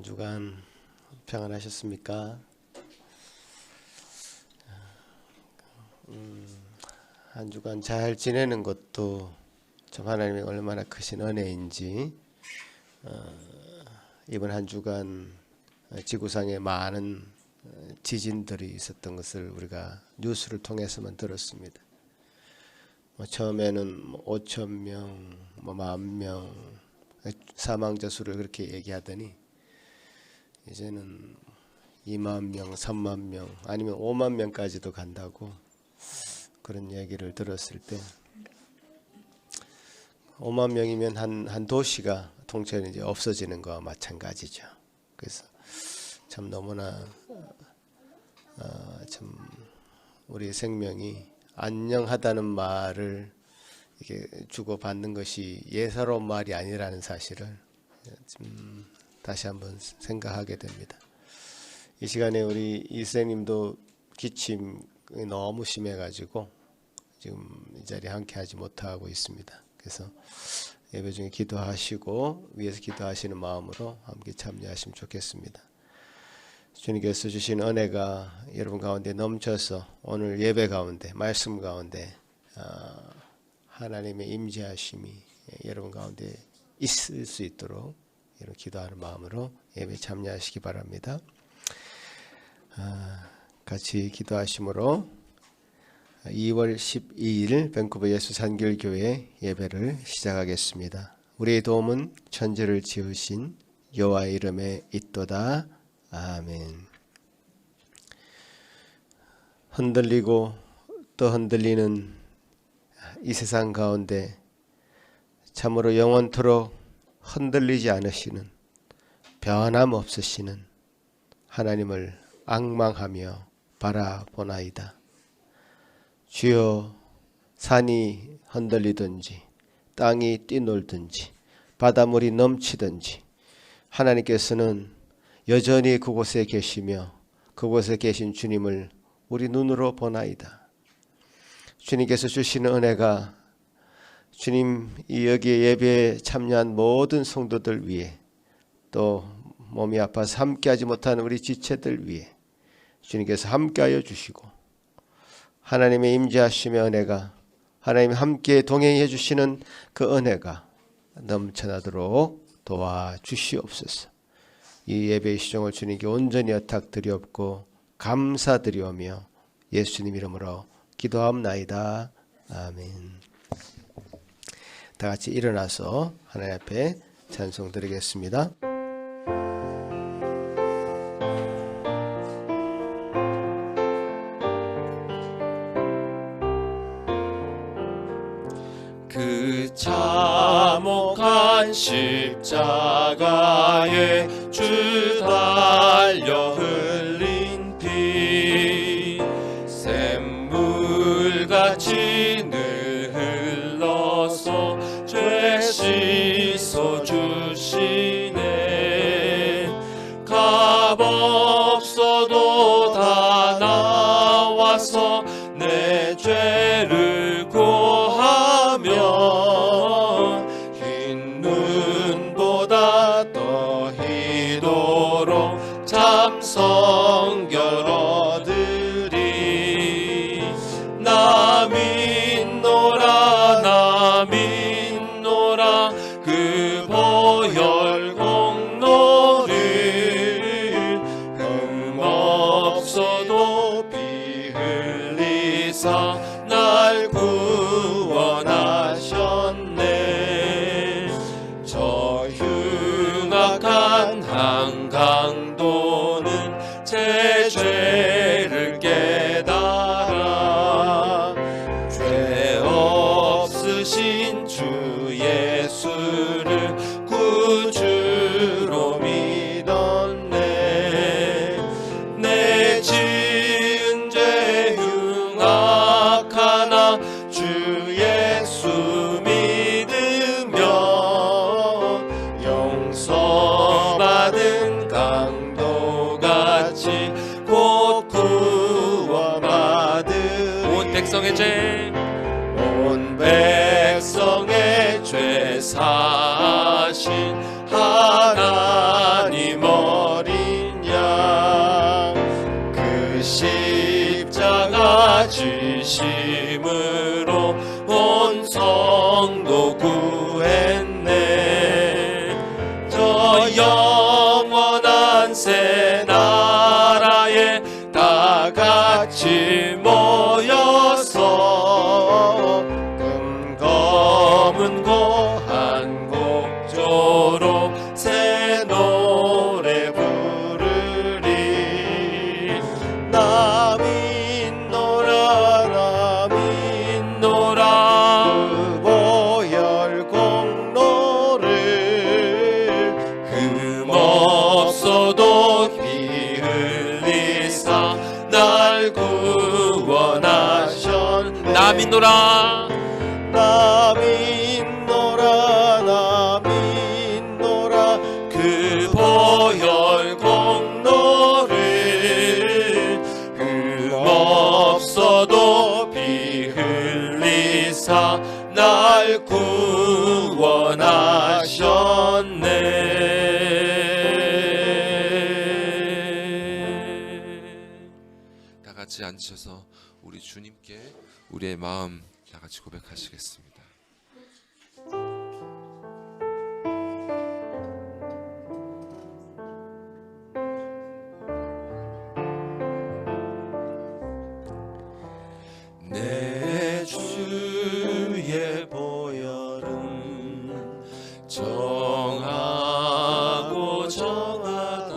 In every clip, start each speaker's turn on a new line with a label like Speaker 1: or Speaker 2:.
Speaker 1: 한 주간 평안하셨습니까? 한 주간 잘 지내는 것도 참 하나님의 얼마나 크신 은혜인지 이번 한 주간 지구상에 많은 지진들이 있었던 것을 우리가 뉴스를 통해서만 들었습니다. 처음에는 5,000명, 10,000명 사망자 수를 그렇게 얘기하더니 이제는 20,000명, 30,000명 아니면 50,000명까지도 간다고 그런 얘기를 들었을 때 50,000명이면 한 도시가 통째로 이제 없어지는 거와 마찬가지죠. 그래서 참 너무나 참 우리 생명이 안녕하다는 말을 이렇게 주고받는 것이 예사로운 말이 아니라는 사실을 다시 한번 생각하게 됩니다. 이 시간에 우리 이선생님도 기침이 너무 심해가지고 지금 이 자리에 함께하지 못하고 있습니다. 그래서 예배 중에 기도하시고 위에서 기도하시는 마음으로 함께 참여하시면 좋겠습니다. 주님께서 주신 은혜가 여러분 가운데 넘쳐서 오늘 예배 가운데 말씀 가운데 하나님의 임재하심이 여러분 가운데 있을 수 있도록 여러분 기도하는 마음으로 예배 참여하시기 바랍니다. 같이 기도하심으로 2월 12일 밴쿠버 예수산결교회 예배를 시작하겠습니다. 우리의 도움은 천지를 지으신 여호와의 이름에 있도다. 아멘. 흔들리고 또 흔들리는 이 세상 가운데 참으로 영원토록 흔들리지 않으시는 변함없으시는 하나님을 앙망하며 바라보나이다. 주여, 산이 흔들리든지 땅이 뛰놀든지 바닷물이 넘치든지 하나님께서는 여전히 그곳에 계시며 그곳에 계신 주님을 우리 눈으로 보나이다. 주님께서 주시는 은혜가 주님 이 여기에 예배에 참여한 모든 성도들 위해 또 몸이 아파서 함께하지 못하는 우리 지체들 위해 주님께서 함께하여 주시고 하나님의 임재하심의 은혜가 하나님 함께 동행해 주시는 그 은혜가 넘쳐나도록 도와주시옵소서. 이 예배의 시종을 주님께 온전히 의탁드리옵고 감사드리오며 예수님 이름으로 기도하옵나이다. 아멘. 다 같이 일어나서 하나님 앞에 찬송 드리겠습니다.
Speaker 2: 그 참혹한 십자가에 주 달려 흘린 피 샘물같이 늘 흘러서 죄 씻어주시네. 값없어도 다 나와서 내 죄를 고하며 흰 눈보다 더 희도록 참 성결 얻으리. 나 믿노라 나 믿노라 그 보혈 공로를 흠없어도 피 흘리사 날 구원하셨네. 저 흉악한 한강도는 제 죄를 깨달아 죄 없으신 주 예수를 구주로 믿었네. 내 지은 죄 흉악하나 주 예수 믿으며 용서받은 강도같이 곧 구원받으리. 온 백성의 죄 온 백성의 죄 사신 하나님 진심으로 온 성도 구했네. 저 영원한 새 나라에 다 같이 모여서 검은 고한 곡조로 새 노래 부르리.
Speaker 1: 남인노라 그 보혈 공로를
Speaker 2: 흠없어도 피 흘리사 날 구원하셨네. 남인노라 그 보혈 공로를 흠없어도 피 흘리사 날 구원하셨네. 다 같이 앉으셔서 우리 주님께 우리의 마음 다 같이 고백하시겠습니다. 내 주의 보혈은 정하고 정하다.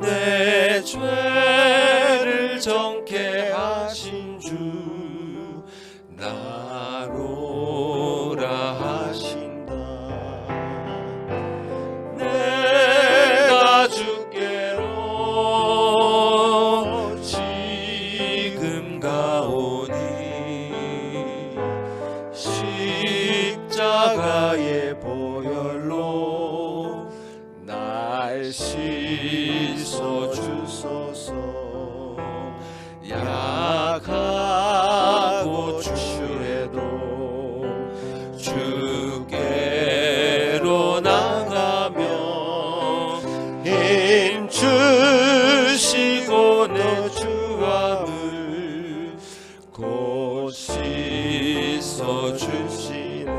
Speaker 2: 내 죄를 정케 하신 주 나로라 하신다. 내가 주께로 지금 가오니 십자가의 보혈로 날 씻어 주소서. 약하고 추해도 주께로 나가며 힘 주시고 내 주함을 곧 씻어 주시네.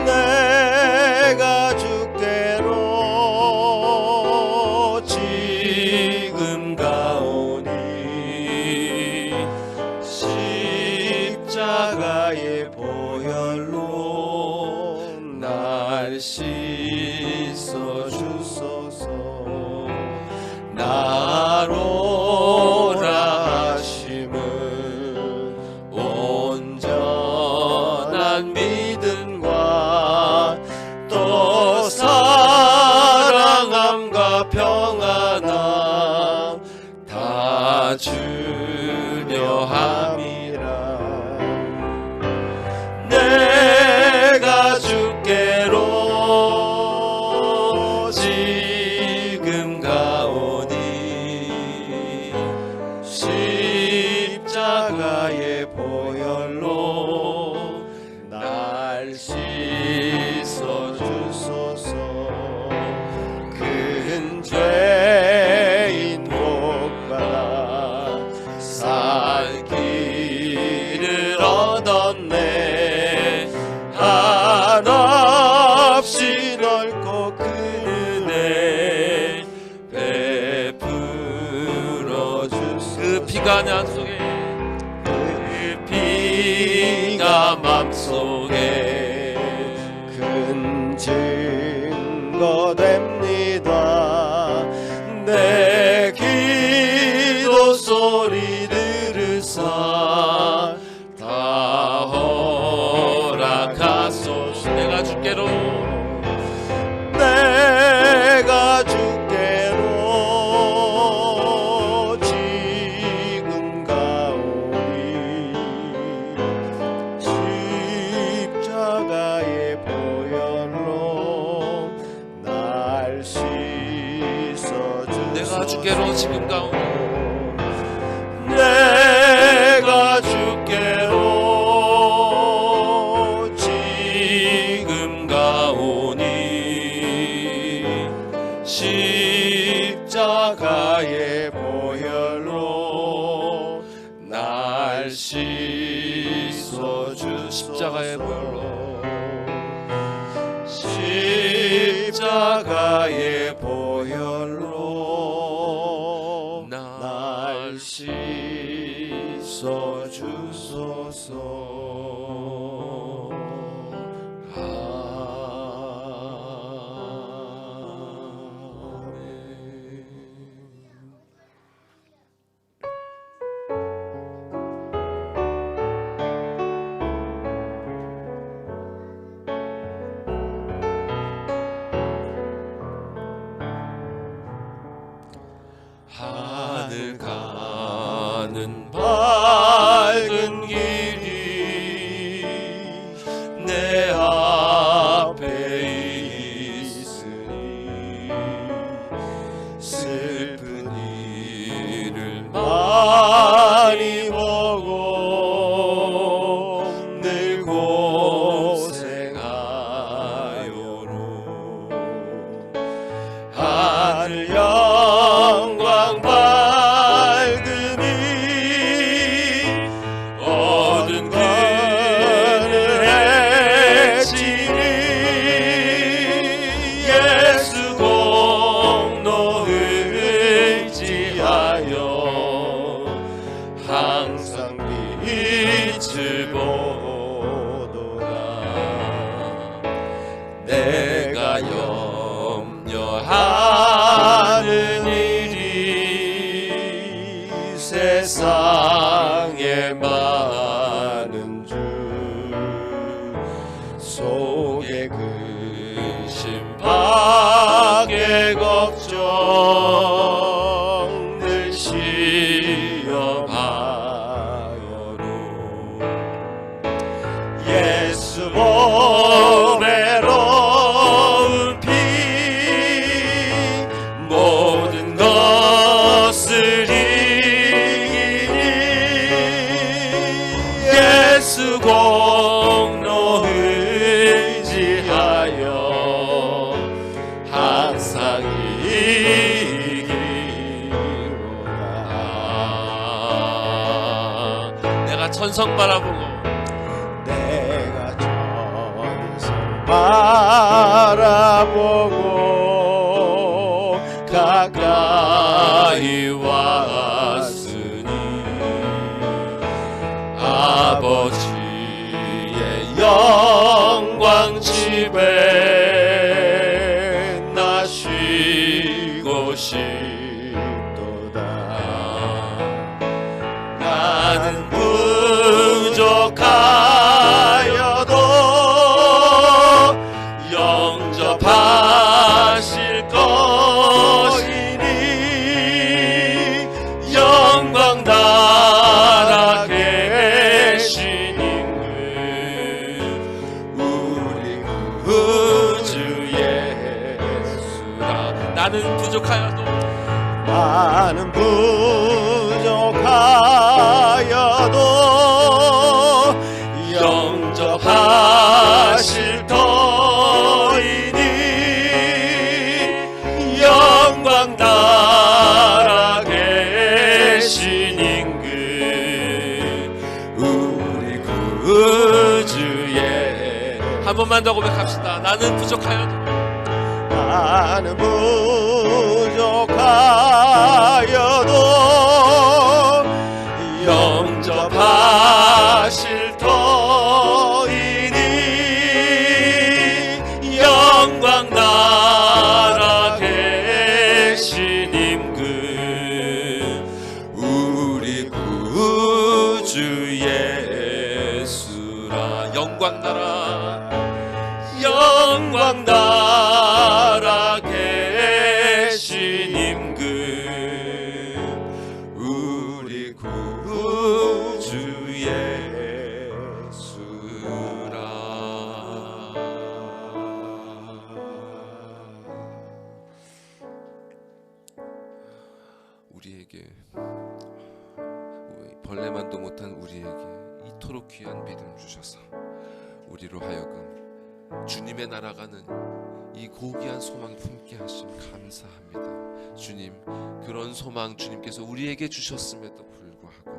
Speaker 1: 내가 주께로
Speaker 2: 지금 가오니 십자가의 보혈로 날 씻어 주소서. 나로라 하심은 온전한 믿음과 또 사랑함과 평안함 다 주려 함이라. 내가 주께로 지금 가오니 십자가의 보혈로 날 씻어 주소서. 큰 죄인 못 받아 살 길을 얻었네. 한없이 넓고 큰 은혜 베풀어 주소서. 그 피가 내 안속에 그 피가 맘속에
Speaker 1: 큰 증거 됩니다.
Speaker 2: 내 기도 소리 들으사 다 허락하소서. 내가 주께로
Speaker 1: 지금 가오니 십자가의 보혈로 날 씻어 주소서.
Speaker 2: 내가 주께로 지금 가오니
Speaker 1: 내가 주께로
Speaker 2: 지금 가오니 십자가의 보혈로 주 십자가의 보혈로
Speaker 1: 십자가의 보혈로 날 씻어 주소서.
Speaker 2: 하늘 가는 밝은 길이 내 앞에 있으니 슬픈 일을 많이 보고 늘 고생하여로 하늘 영광 밝으니 어두운 길을 헤치니 예수 공로 의지하여 항상 빛을 보도다. 내가 염려하는 일이 세상에 많은 주 속에 근심 밖에 걱정 늘 시험하여로 예수 몸에 로운 피 모든 것을 이기니 예수 공로 의지하여 항상 이기리로다. 내가 천성 바라보고 내가 천성 바라보고 가까이 왔으니 아버지의 영광 집에 나 쉬고 싶도다. 나는 부족하여도 영접하실 것이니 영광 나라 계신 임금 우리 구주 예수라. 나는 부족하여도 영접하실 터이니 영광 나라 계신 임금 우리 구주의. 한 번만 더 고백합시다. 나는 부족하여도 영접하실 터이니 영광 나라 계신 임금 우리 구주 예수라. 영광 나라 계신 임금 우리 구주 예수라. 우리에게 벌레만도 못한 우리에게 이토록 귀한 믿음 주셔서 우리로 하여금 주님의 날아가는 이 고귀한 소망 품게 하심 감사합니다. 주님, 그런 소망 주님께서 우리에게 주셨음에도 불구하고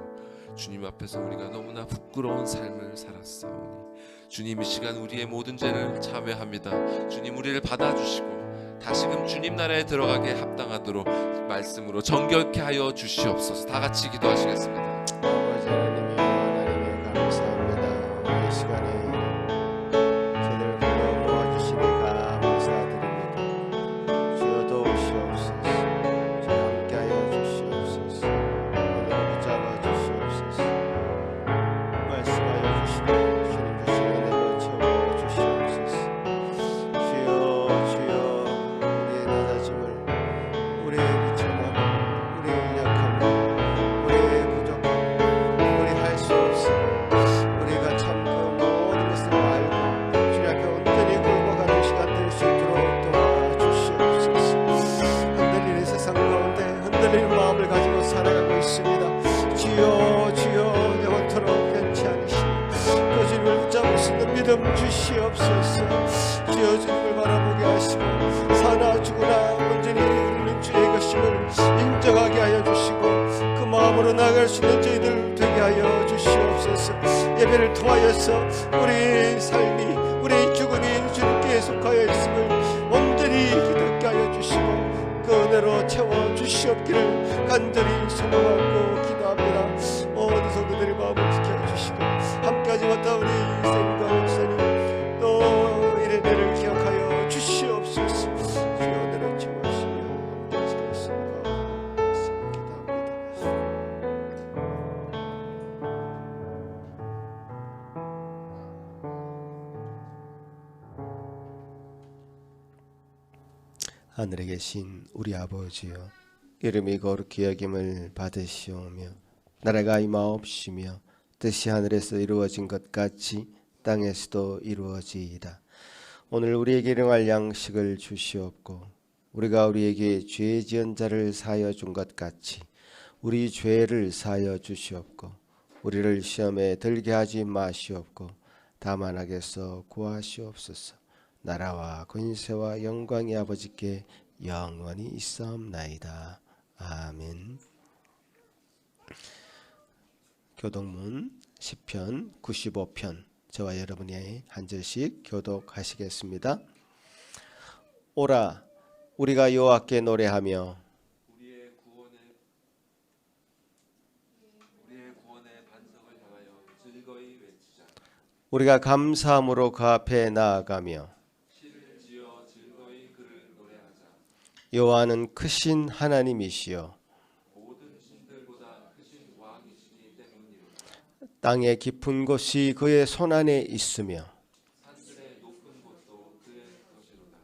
Speaker 2: 주님 앞에서 우리가 너무나 부끄러운 삶을 살았사오니 주님 이 시간 우리의 모든 죄를 참회합니다. 주님 우리를 받아주시고 다시금 주님 나라에 들어가게 합당하도록 말씀으로 정결케 하여 주시옵소서. 다 같이 기도하시겠습니다.
Speaker 1: 아버지 하나님 감사합니다. 이 시간에 저희를 불러 모아주시니 감사드립니다. 주여 도우시옵소서. 저희 함께하여 주시옵소서. 오늘 붙잡아 주시옵소서. 말씀하여 주시니 주님 주신 은혜로 채워 주시옵소서. 주여 주여 우리의 낮아짐을, 우리의 비참함을, 우리의 약함을, 우리의 부족함을, 우리 할 수 없음을, 우리가 참 그 모든 것을 알고 주님 앞에 온전히 굴복하는 시간 될 수 있도록 도와주시옵소서. 흔들리는 세상 가운데 흔들리는 마음을 가지고 살아가고 있습니다. 주여 주여 영원토록 변치 않으시니 그 주님을 붙잡을 수 있는 믿음 주시옵소서. 주여 주님을 바라보게 하시고 사나 죽으나 온전히 우리는 주의 것임을 인정하게 하여 주시고 그 마음으로 나아갈 수 있는 저희들 되게 하여 주시옵소서. 예배를 통하여서 우리의 삶이, 우리의 죽음이 주님께 속하여 있음을 온전히 깨닫게 하여 주시고 그 은혜로 채워 주시옵기를 간절히 소망하고 기도합니다. 모든 성도들의 마음을 지켜주시고 함께하지 못한 우리 쌤과 목사님 또 이래 내를 기억하여 주시옵소서. 주여 은혜로 채워주시며 함께 하시겠습니다. 기도합니다. 하늘에 계신 우리 아버지여, 이름이 거룩히 여김을 받으시오며 나라가 임하옵시며 뜻이 하늘에서 이루어진 것 같이 땅에서도 이루어지이다. 오늘 우리에게 일용할 양식을 주시옵고 우리가 우리에게 죄 지은 자를 사하여 준 것 같이 우리 죄를 사하여 주시옵고 우리를 시험에 들게 하지 마시옵고 다만 악에서 구하시옵소서. 나라와 권세와 영광이 아버지께 영원히 있사옵나이다. 아멘. 교독문 시편 95편 저와 여러분이 한 절씩 교독하시겠습니다. 오라 우리가 여호와께 노래하며
Speaker 2: 우리의 구원의 반석을 향하여 즐거이 외치자.
Speaker 1: 우리가 감사함으로 그 앞에 나아가며
Speaker 2: 시를 지어 즐거이 그를 노래하자.
Speaker 1: 여호와는 크신 하나님이시여
Speaker 2: 모든 신들보다 크신 왕이시니 때문이로다.
Speaker 1: 땅의 깊은 곳이 그의 손안에 있으며
Speaker 2: 산들의 높은 곳도 그의 것이로다.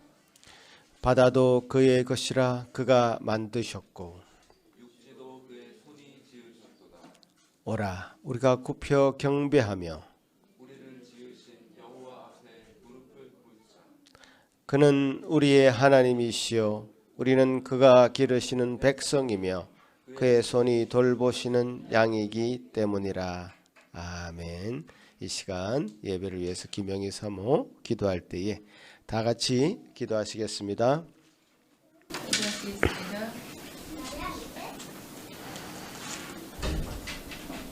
Speaker 1: 바다도 그의 것이라 그가 만드셨고
Speaker 2: 육지도 그의 손이 지으셨도다.
Speaker 1: 오라 우리가 굽혀 경배하며
Speaker 2: 우리를 지으신 여호와 앞에 무릎을 꿇자.
Speaker 1: 그는 우리의 하나님이시요 우리는 그가 기르시는 백성이며 그의 손이 돌보시는 양이기 때문이라. 아멘. 이 시간 예배를 위해서 김영희 사모 기도할 때에 다 같이 기도하시겠습니다.
Speaker 3: 기도하시겠습니다.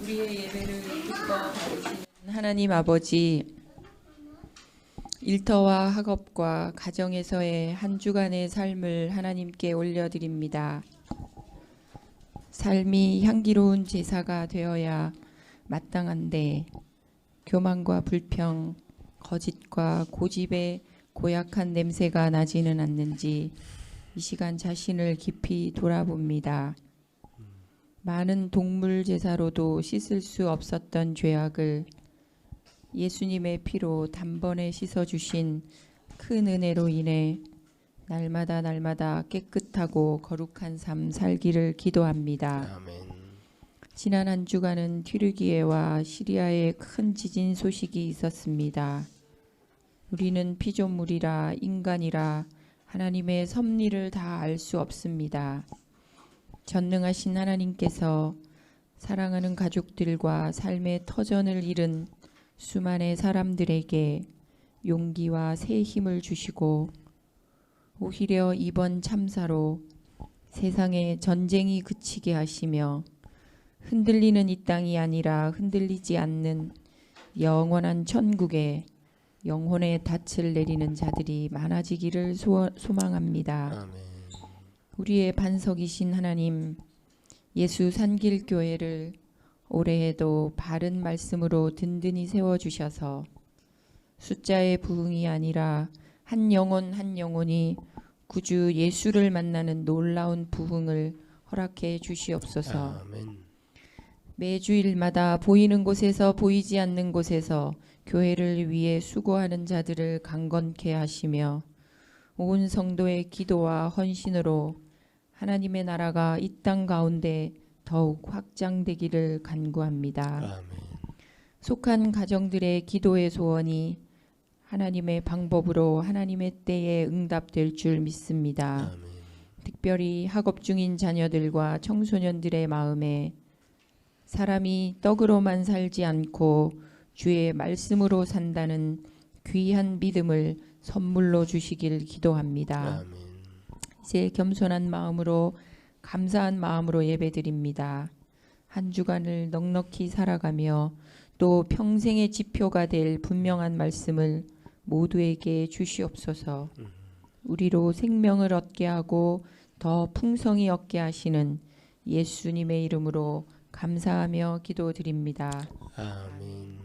Speaker 3: 우리의 예배를 기뻐 받으시는 하나님 아버지, 일터와 학업과 가정에서의 한 주간의 삶을 하나님께 올려드립니다. 삶이 향기로운 제사가 되어야 마땅한데 교만과 불평, 거짓과 고집의 고약한 냄새가 나지는 않는지 이 시간 자신을 깊이 돌아봅니다. 많은 동물 제사로도 씻을 수 없었던 죄악을 예수님의 피로 단번에 씻어주신 큰 은혜로 인해 날마다 깨끗하고 거룩한 삶 살기를 기도합니다.
Speaker 1: 아멘.
Speaker 3: 지난 한 주간은 튀르기예와 시리아의 큰 지진 소식이 있었습니다. 우리는 피조물이라 인간이라 하나님의 섭리를 다 알 수 없습니다. 전능하신 하나님께서 사랑하는 가족들과 삶의 터전을 잃은 수많은 사람들에게 용기와 새 힘을 주시고 오히려 이번 참사로 세상에 전쟁이 그치게 하시며 흔들리는 이 땅이 아니라 흔들리지 않는 영원한 천국에 영혼의 닻을 내리는 자들이 많아지기를 소망합니다.
Speaker 1: 아멘.
Speaker 3: 우리의 반석이신 하나님, 예수 산길교회를 올해에도 바른 말씀으로 든든히 세워주셔서 숫자의 부흥이 아니라 한 영혼 한 영혼이 구주 예수를 만나는 놀라운 부흥을 허락해 주시옵소서.
Speaker 1: 아멘.
Speaker 3: 매주일마다 보이는 곳에서 보이지 않는 곳에서 교회를 위해 수고하는 자들을 강건케 하시며 온 성도의 기도와 헌신으로 하나님의 나라가 이 땅 가운데 더욱 확장되기를 간구합니다.
Speaker 1: 아멘.
Speaker 3: 속한 가정들의 기도의 소원이 하나님의 방법으로 하나님의 때에 응답될 줄 믿습니다.
Speaker 1: 아멘.
Speaker 3: 특별히 학업 중인 자녀들과 청소년들의 마음에 사람이 떡으로만 살지 않고 주의 말씀으로 산다는 귀한 믿음을 선물로 주시길 기도합니다.
Speaker 1: 아멘.
Speaker 3: 이제 겸손한 마음으로 감사한 마음으로 예배드립니다. 한 주간을 넉넉히 살아가며 또 평생의 지표가 될 분명한 말씀을 모두에게 주시옵소서. 우리로 생명을 얻게 하고 더 풍성히 얻게 하시는 예수님의 이름으로 감사하며 기도드립니다.
Speaker 1: 아멘.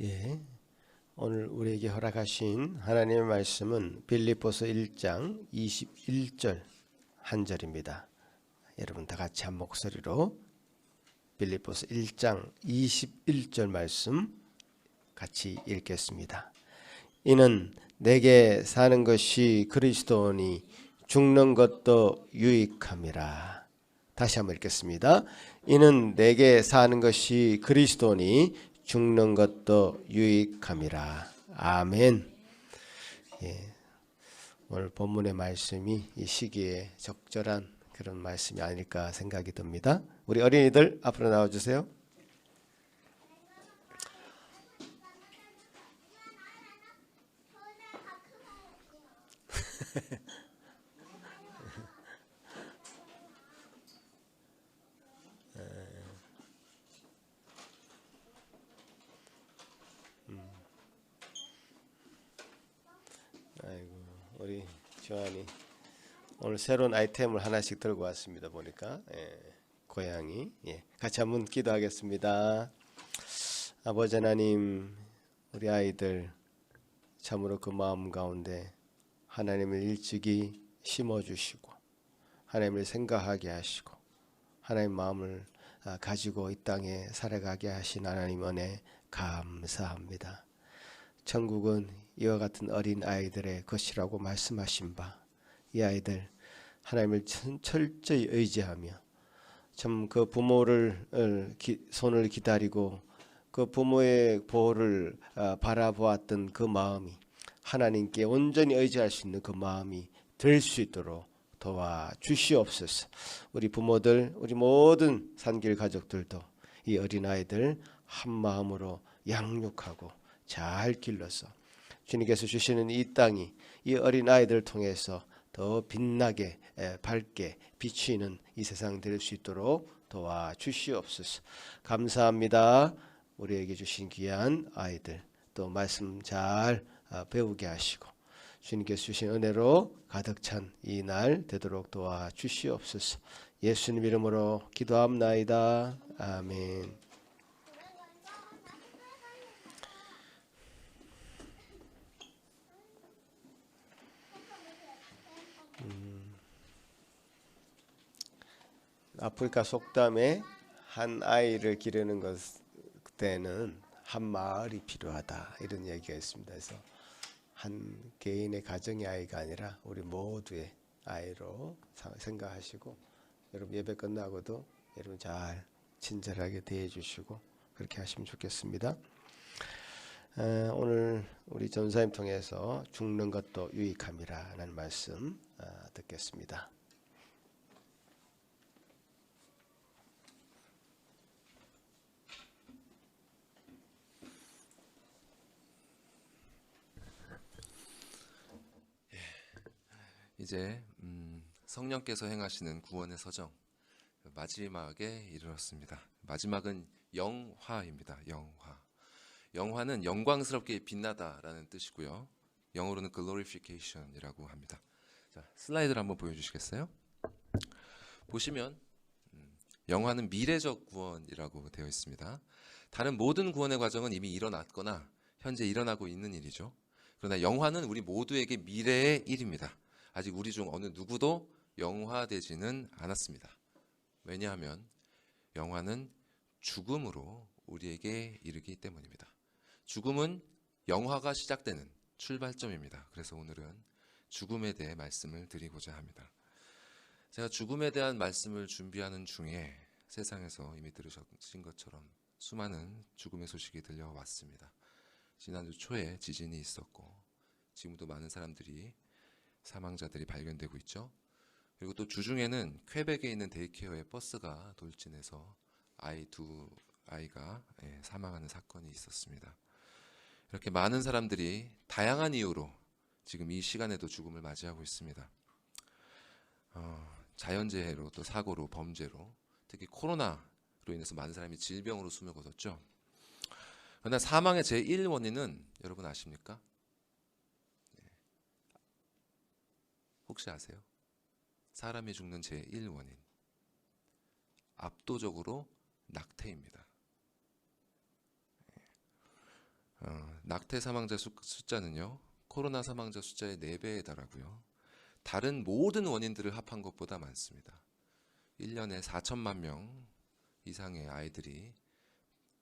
Speaker 1: 예, 오늘 우리에게 허락하신 하나님의 말씀은 빌립보서 1장 21절 한 절입니다. 여러분 다 같이 한 목소리로 빌립보서 1장 21절 말씀 같이 읽겠습니다. 이는 내게 사는 것이 그리스도니 죽는 것도 유익함이라. 다시 한번 읽겠습니다. 이는 내게 사는 것이 그리스도니 죽는 것도 유익함이라. 아멘. 예, 오늘 본문의 말씀이 이 시기에 적절한 그런 말씀이 아닐까 생각이 듭니다. 우리 어린이들 앞으로 나와주세요. 아이고, 우리 조한이 오늘 새로운 아이템을 하나씩 들고 왔습니다. 보니까 고양이. 같이 한번 기도하겠습니다. 아버지 하나님, 우리 아이들 참으로 그 마음 가운데 하나님을 일찍이 심어주시고 하나님을 생각하게 하시고 하나님 마음을 가지고 이 땅에 살아가게 하신 하나님 은혜 감사합니다. 천국은 이와 같은 어린 아이들의 것이라고 말씀하신 바, 이 아이들 하나님을 철저히 의지하며 참 그 부모를 손을 기다리고 그 부모의 보호를 바라보았던 그 마음이 하나님께 온전히 의지할 수 있는 그 마음이 될 수 있도록 도와주시옵소서. 우리 부모들, 우리 모든 산길 가족들도 이 어린아이들 한 마음으로 양육하고 잘 길러서 주님께서 주시는 이 땅이 이 어린아이들을 통해서 더 빛나게 밝게 비추이는 이 세상 될 수 있도록 도와주시옵소서. 감사합니다. 우리에게 주신 귀한 아이들 또 말씀 잘 배우게 하시고 주님께서 주신 은혜로 가득 찬 이 날 되도록 도와주시옵소서. 예수님 이름으로 기도합나이다. 아멘. 아프리카 속담에 한 아이를 기르는 것 때는 한 마을이 필요하다 이런 얘기가 있습니다. 그래서 한 개인의 가정의 아이가 아니라 우리 모두의 아이로 생각하시고 여러분 예배 끝나고도 여러분 잘 친절하게 대해 주시고 그렇게 하시면 좋겠습니다. 오늘 우리 전사님 통해서 죽는 것도 유익함이라는 말씀 듣겠습니다.
Speaker 2: 이제 성령께서 행하시는 구원의 서정 마지막에 이르렀습니다. 마지막은 영화입니다. 영화는 영광스럽게 빛나다라는 뜻이고요. 영어로는 glorification이라고 합니다. 자, 슬라이드를 한번 보여주시겠어요? 보시면 영화는 미래적 구원이라고 되어 있습니다. 다른 모든 구원의 과정은 이미 일어났거나 현재 일어나고 있는 일이죠. 그러나 영화는 우리 모두에게 미래의 일입니다. 아직 우리 중 어느 누구도 영화되지는 않았습니다. 왜냐하면 영화는 죽음으로 우리에게 이르기 때문입니다. 죽음은 영화가 시작되는 출발점입니다. 그래서 오늘은 죽음에 대해 말씀을 드리고자 합니다. 제가 죽음에 대한 말씀을 준비하는 중에 세상에서 이미 들으신 것처럼 수많은 죽음의 소식이 들려왔습니다. 지난주 초에 지진이 있었고 지금도 많은 사망자들이 발견되고 있죠. 그리고 또 주중에는 퀘벡에 있는 데이케어에 버스가 돌진해서 두 아이가 사망하는 사건이 있었습니다. 이렇게 많은 사람들이 다양한 이유로 지금 이 시간에도 죽음을 맞이하고 있습니다. 자연재해로 또 사고로 범죄로 특히 코로나로 인해서 많은 사람이 질병으로 숨을 거뒀죠. 그러나 사망의 제1원인은 여러분 아십니까? 혹시 아세요? 사람이 죽는 제1원인 압도적으로 낙태입니다. 낙태 사망자 숫자는요 코로나 사망자 숫자의 4배에 달하고요 다른 모든 원인들을 합한 것보다 많습니다. 1년에 4천만 명 이상의 아이들이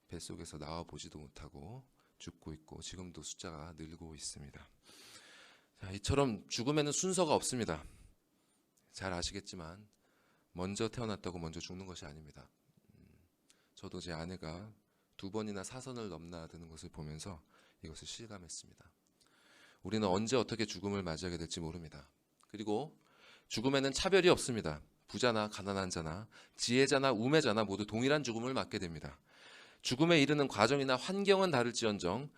Speaker 2: 뱃속에서 나와보지도 못하고 죽고 있고 지금도 숫자가 늘고 있습니다. 자, 이처럼 죽음에는 순서가 없습니다. 잘 아시겠지만 먼저 태어났다고 먼저 죽는 것이 아닙니다. 저도 제 아내가 2번이나 사선을 넘나드는 것을 보면서 이것을 실감했습니다. 우리는 언제 어떻게 죽음을 맞이하게 될지 모릅니다. 그리고 죽음에는 차별이 없습니다. 부자나 가난한 자나 지혜자나 우매자나 모두 동일한 죽음을 맞게 됩니다. 죽음에 이르는 과정이나 환경은 다를지언정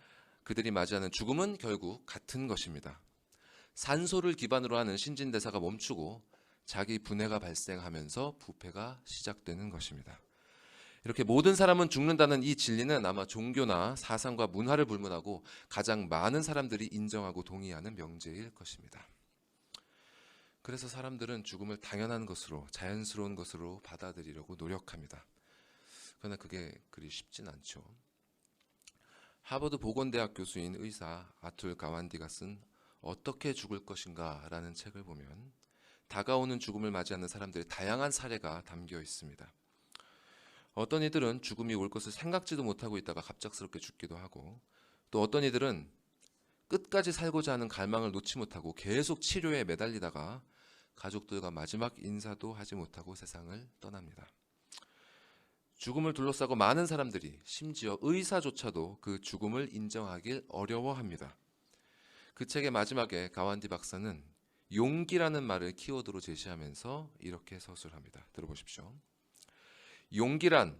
Speaker 2: 그들이 맞이하는 죽음은 결국 같은 것입니다. 산소를 기반으로 하는 신진대사가 멈추고 자기 분해가 발생하면서 부패가 시작되는 것입니다. 이렇게 모든 사람은 죽는다는 이 진리는 아마 종교나 사상과 문화를 불문하고 가장 많은 사람들이 인정하고 동의하는 명제일 것입니다. 그래서 사람들은 죽음을 당연한 것으로 자연스러운 것으로 받아들이려고 노력합니다. 그러나 그게 그리 쉽진 않죠. 하버드 보건대학 교수인 의사 아툴 가완디가 쓴 어떻게 죽을 것인가 라는 책을 보면 다가오는 죽음을 맞이하는 사람들의 다양한 사례가 담겨 있습니다. 어떤 이들은 죽음이 올 것을 생각지도 못하고 있다가 갑작스럽게 죽기도 하고 또 어떤 이들은 끝까지 살고자 하는 갈망을 놓지 못하고 계속 치료에 매달리다가 가족들과 마지막 인사도 하지 못하고 세상을 떠납니다. 죽음을 둘러싸고 많은 사람들이 심지어 의사조차도 그 죽음을 인정하길 어려워합니다. 그 책의 마지막에 가완디 박사는 용기라는 말을 키워드로 제시하면서 이렇게 서술합니다. 들어보십시오. 용기란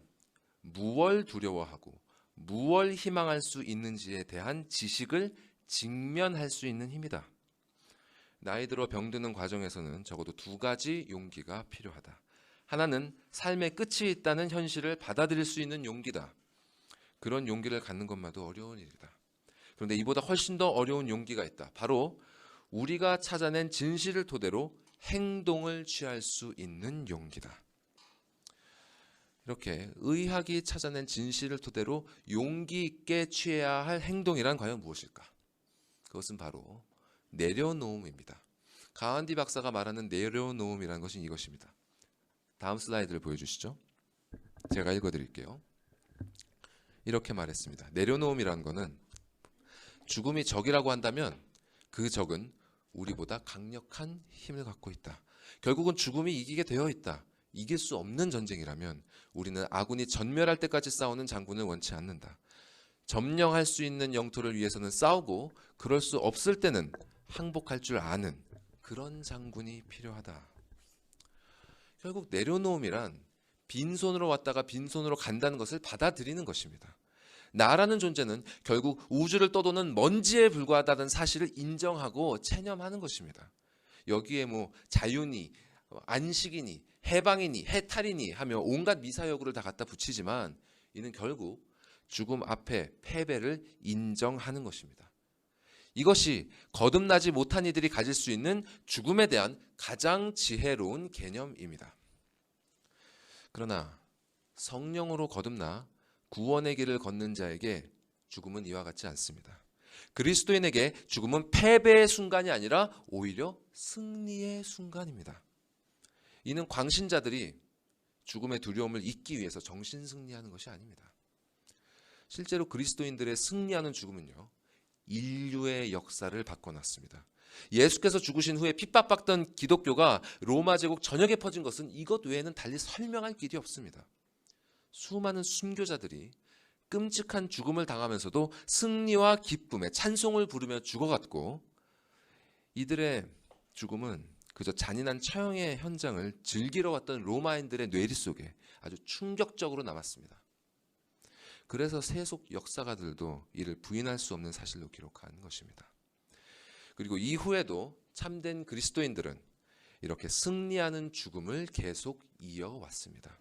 Speaker 2: 무얼 두려워하고 무얼 희망할 수 있는지에 대한 지식을 직면할 수 있는 힘이다. 나이 들어 병드는 과정에서는 적어도 2가지 용기가 필요하다. 하나는 삶의 끝이 있다는 현실을 받아들일 수 있는 용기다. 그런 용기를 갖는 것만도 어려운 일이다. 그런데 이보다 훨씬 더 어려운 용기가 있다. 바로 우리가 찾아낸 진실을 토대로 행동을 취할 수 있는 용기다. 이렇게 의학이 찾아낸 진실을 토대로 용기 있게 취해야 할 행동이란 과연 무엇일까? 그것은 바로 내려놓음입니다. 가완디 박사가 말하는 내려놓음이라는 것은 이것입니다. 다음 슬라이드를 보여주시죠. 제가 읽어드릴게요. 이렇게 말했습니다. 내려놓음이라는 것은 죽음이 적이라고 한다면 그 적은 우리보다 강력한 힘을 갖고 있다. 결국은 죽음이 이기게 되어 있다. 이길 수 없는 전쟁이라면 우리는 아군이 전멸할 때까지 싸우는 장군을 원치 않는다. 점령할 수 있는 영토를 위해서는 싸우고 그럴 수 없을 때는 항복할 줄 아는 그런 장군이 필요하다. 결국 내려놓음이란 빈손으로 왔다가 빈손으로 간다는 것을 받아들이는 것입니다. 나라는 존재는 결국 우주를 떠도는 먼지에 불과하다는 사실을 인정하고 체념하는 것입니다. 여기에 뭐 자유니 안식이니 해방이니 해탈이니 하며 온갖 미사여구를 다 갖다 붙이지만 이는 결국 죽음 앞에 패배를 인정하는 것입니다. 이것이 거듭나지 못한 이들이 가질 수 있는 죽음에 대한 가장 지혜로운 개념입니다. 그러나 성령으로 거듭나 구원의 길을 걷는 자에게 죽음은 이와 같지 않습니다. 그리스도인에게 죽음은 패배의 순간이 아니라 오히려 승리의 순간입니다. 이는 광신자들이 죽음의 두려움을 잊기 위해서 정신 승리하는 것이 아닙니다. 실제로 그리스도인들의 승리하는 죽음은요, 인류의 역사를 바꿔놨습니다. 예수께서 죽으신 후에 핍박받던 기독교가 로마 제국 전역에 퍼진 것은 이것 외에는 달리 설명할 길이 없습니다. 수많은 순교자들이 끔찍한 죽음을 당하면서도 승리와 기쁨의 찬송을 부르며 죽어갔고, 이들의 죽음은 그저 잔인한 처형의 현장을 즐기러 왔던 로마인들의 뇌리 속에 아주 충격적으로 남았습니다. 그래서 세속 역사가들도 이를 부인할 수 없는 사실로 기록한 것입니다. 그리고 이후에도 참된 그리스도인들은 이렇게 승리하는 죽음을 계속 이어왔습니다.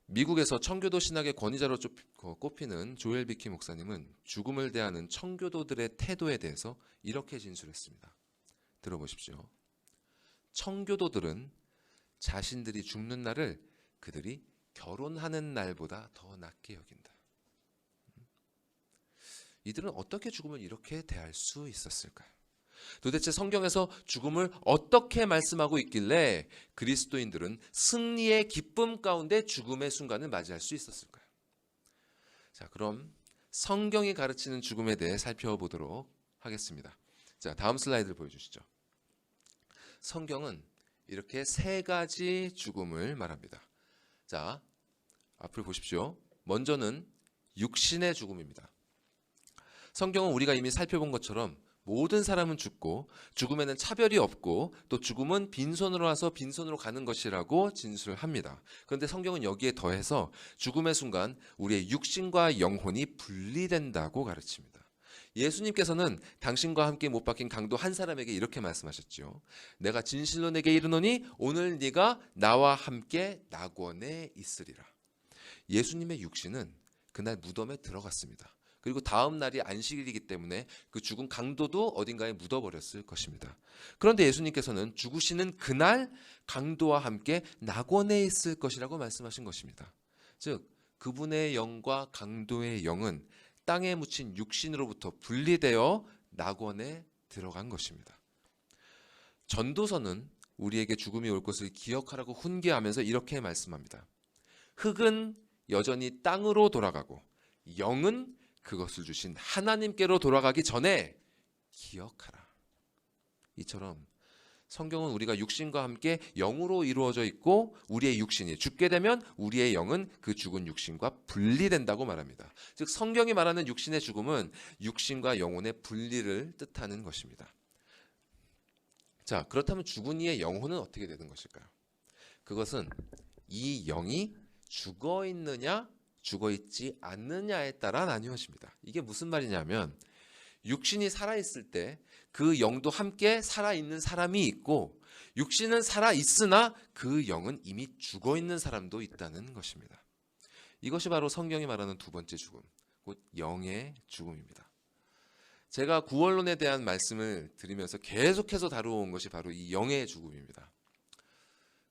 Speaker 2: 미국에서 청교도 신학의 권위자로 꼽히는 조엘 비키 목사님은 죽음을 대하는 청교도들의 태도에 대해서 이렇게 진술했습니다. 들어보십시오. 청교도들은 자신들이 죽는 날을 그들이 결혼하는 날보다 더 낮게 여긴다. 이들은 어떻게 죽음을 이렇게 대할 수 있었을까요? 도대체 성경에서 죽음을 어떻게 말씀하고 있길래 그리스도인들은 승리의 기쁨 가운데 죽음의 순간을 맞이할 수 있었을까요? 자, 그럼 성경이 가르치는 죽음에 대해 살펴보도록 하겠습니다. 자, 다음 슬라이드를 보여주시죠. 성경은 이렇게 세 가지 죽음을 말합니다. 자, 앞을 보십시오. 먼저는 육신의 죽음입니다. 성경은 우리가 이미 살펴본 것처럼 모든 사람은 죽고 죽음에는 차별이 없고 또 죽음은 빈손으로 와서 빈손으로 가는 것이라고 진술합니다. 그런데 성경은 여기에 더해서 죽음의 순간 우리의 육신과 영혼이 분리된다고 가르칩니다. 예수님께서는 당신과 함께 못 박힌 강도 한 사람에게 이렇게 말씀하셨죠. 내가 진실로 내게 이르노니 오늘 네가 나와 함께 낙원에 있으리라. 예수님의 육신은 그날 무덤에 들어갔습니다. 그리고 다음 날이 안식일이기 때문에 그 죽은 강도도 어딘가에 묻어버렸을 것입니다. 그런데 예수님께서는 죽으시는 그날 강도와 함께 낙원에 있을 것이라고 말씀하신 것입니다. 즉 그분의 영과 강도의 영은 땅에 묻힌 육신으로부터 분리되어 낙원에 들어간 것입니다. 전도서는 우리에게 죽음이 올 것을 기억하라고 훈계하면서 이렇게 말씀합니다. 흙은 여전히 땅으로 돌아가고 영은 그것을 주신 하나님께로 돌아가기 전에 기억하라. 이처럼 성경은 우리가 육신과 함께 영으로 이루어져 있고 우리의 육신이 죽게 되면 우리의 영은 그 죽은 육신과 분리된다고 말합니다. 즉 성경이 말하는 육신의 죽음은 육신과 영혼의 분리를 뜻하는 것입니다. 자, 그렇다면 죽은 이의 영혼은 어떻게 되는 것일까요? 그것은 이 영이 죽어 있느냐 죽어 있지 않느냐에 따라 나뉘어집니다. 이게 무슨 말이냐면 육신이 살아있을 때 그 영도 함께 살아있는 사람이 있고 육신은 살아있으나 그 영은 이미 죽어 있는 사람도 있다는 것입니다. 이것이 바로 성경이 말하는 두 번째 죽음, 곧 영의 죽음입니다. 제가 구원론에 대한 말씀을 드리면서 계속해서 다루어온 것이 바로 이 영의 죽음입니다.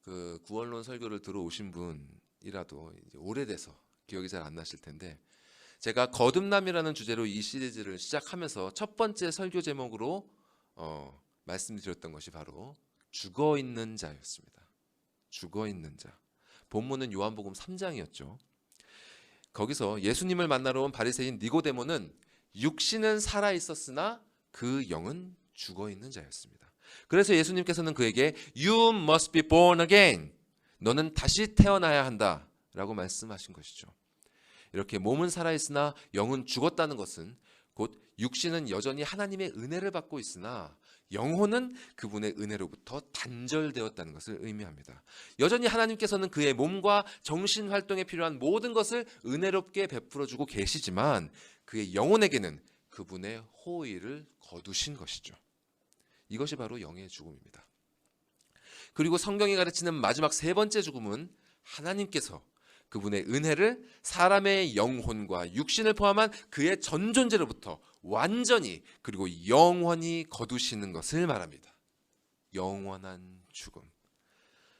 Speaker 2: 그 구원론 설교를 들어오신 분이라도 이제 오래돼서 기억이 잘 안 나실 텐데 제가 거듭남이라는 주제로 이 시리즈를 시작하면서 첫 번째 설교 제목으로 말씀드렸던 것이 바로 죽어있는 자였습니다. 죽어있는 자. 본문은 요한복음 3장이었죠. 거기서 예수님을 만나러 온 바리새인 니고데모는 육신은 살아있었으나 그 영은 죽어있는 자였습니다. 그래서 예수님께서는 그에게 You must be born again 너는 다시 태어나야 한다라고 말씀하신 것이죠. 이렇게 몸은 살아있으나 영은 죽었다는 것은 곧 육신은 여전히 하나님의 은혜를 받고 있으나 영혼은 그분의 은혜로부터 단절되었다는 것을 의미합니다. 여전히 하나님께서는 그의 몸과 정신 활동에 필요한 모든 것을 은혜롭게 베풀어주고 계시지만 그의 영혼에게는 그분의 호의를 거두신 것이죠. 이것이 바로 영의 죽음입니다. 그리고 성경이 가르치는 마지막 세 번째 죽음은 하나님께서 그분의 은혜를 사람의 영혼과 육신을 포함한 그의 전 존재로부터 완전히 그리고 영원히 거두시는 것을 말합니다. 영원한 죽음.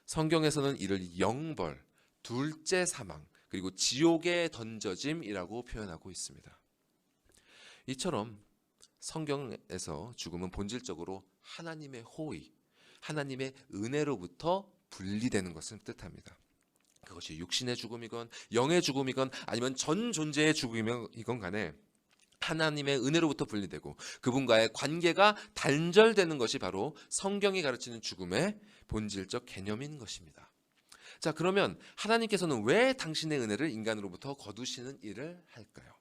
Speaker 2: 성경에서는 이를 영벌, 둘째 사망, 그리고 지옥에 던져짐이라고 표현하고 있습니다. 이처럼 성경에서 죽음은 본질적으로 하나님의 호의, 하나님의 은혜로부터 분리되는 것을 뜻합니다. 그것이 육신의 죽음이건 영의 죽음이건 아니면 전 존재의 죽음이건 간에 하나님의 은혜로부터 분리되고 그분과의 관계가 단절되는 것이 바로 성경이 가르치는 죽음의 본질적 개념인 것입니다. 자, 그러면 하나님께서는 왜 당신의 은혜를 인간으로부터 거두시는 일을 할까요?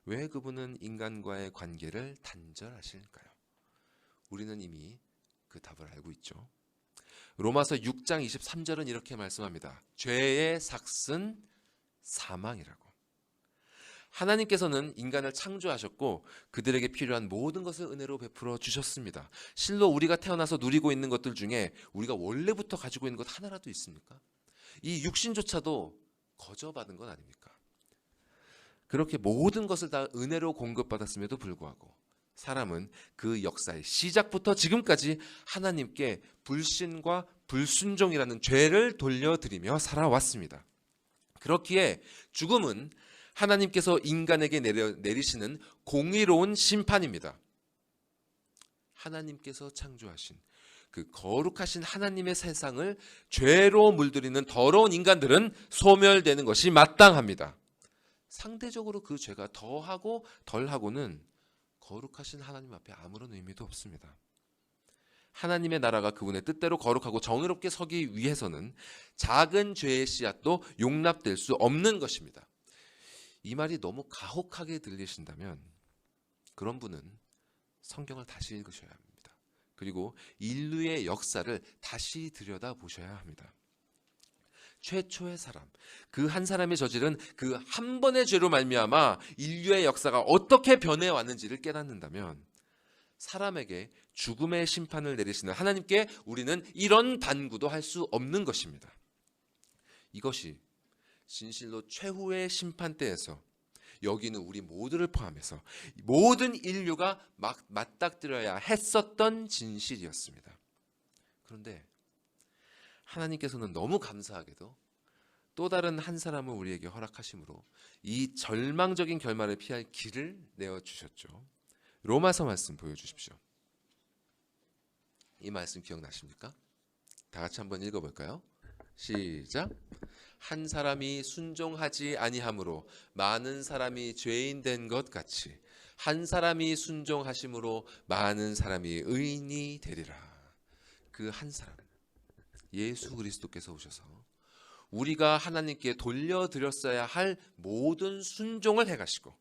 Speaker 2: 왜 그분은 인간과의 관계를 단절하실까요? 우리는 이미 그 답을 알고 있죠. 로마서 6장 23절은 이렇게 말씀합니다. 죄의 삭은 사망이라고. 하나님께서는 인간을 창조하셨고 그들에게 필요한 모든 것을 은혜로 베풀어 주셨습니다. 실로 우리가 태어나서 누리고 있는 것들 중에 우리가 원래부터 가지고 있는 것 하나라도 있습니까? 이 육신조차도 거저받은 건 아닙니까? 그렇게 모든 것을 다 은혜로 공급받았음에도 불구하고 사람은 그 역사의 시작부터 지금까지 하나님께 불신과 불순종이라는 죄를 돌려드리며 살아왔습니다. 그렇기에 죽음은 하나님께서 인간에게 내리시는 공의로운 심판입니다. 하나님께서 창조하신 그 거룩하신 하나님의 세상을 죄로 물들이는 더러운 인간들은 소멸되는 것이 마땅합니다. 상대적으로 그 죄가 더하고 덜하고는 거룩하신 하나님 앞에 아무런 의미도 없습니다. 하나님의 나라가 그분의 뜻대로 거룩하고 정의롭게 서기 위해서는 작은 죄의 씨앗도 용납될 수 없는 것입니다. 이 말이 너무 가혹하게 들리신다면 그런 분은 성경을 다시 읽으셔야 합니다. 그리고 인류의 역사를 다시 들여다보셔야 합니다. 최초의 사람, 그 한 사람이 저지른 그 한 번의 죄로 말미암아 인류의 역사가 어떻게 변해왔는지를 깨닫는다면 사람에게 죽음의 심판을 내리시는 하나님께 우리는 이런 반구도 할 수 없는 것입니다. 이것이 진실로 최후의 심판대에서 여기는 우리 모두를 포함해서 모든 인류가 맞닥뜨려야 했었던 진실이었습니다. 그런데 하나님께서는 너무 감사하게도 또 다른 한 사람을 우리에게 허락하심으로 이 절망적인 결말을 피할 길을 내어주셨죠. 로마서 말씀 보여주십시오. 이 말씀 기억나십니까? 다 같이 한번 읽어볼까요? 시작. 한 사람이 순종하지 아니함으로 많은 사람이 죄인 된 것 같이 한 사람이 순종하심으로 많은 사람이 의인이 되리라. 그 한 사람 예수 그리스도께서 오셔서 우리가 하나님께 돌려드렸어야 할 모든 순종을 해가시고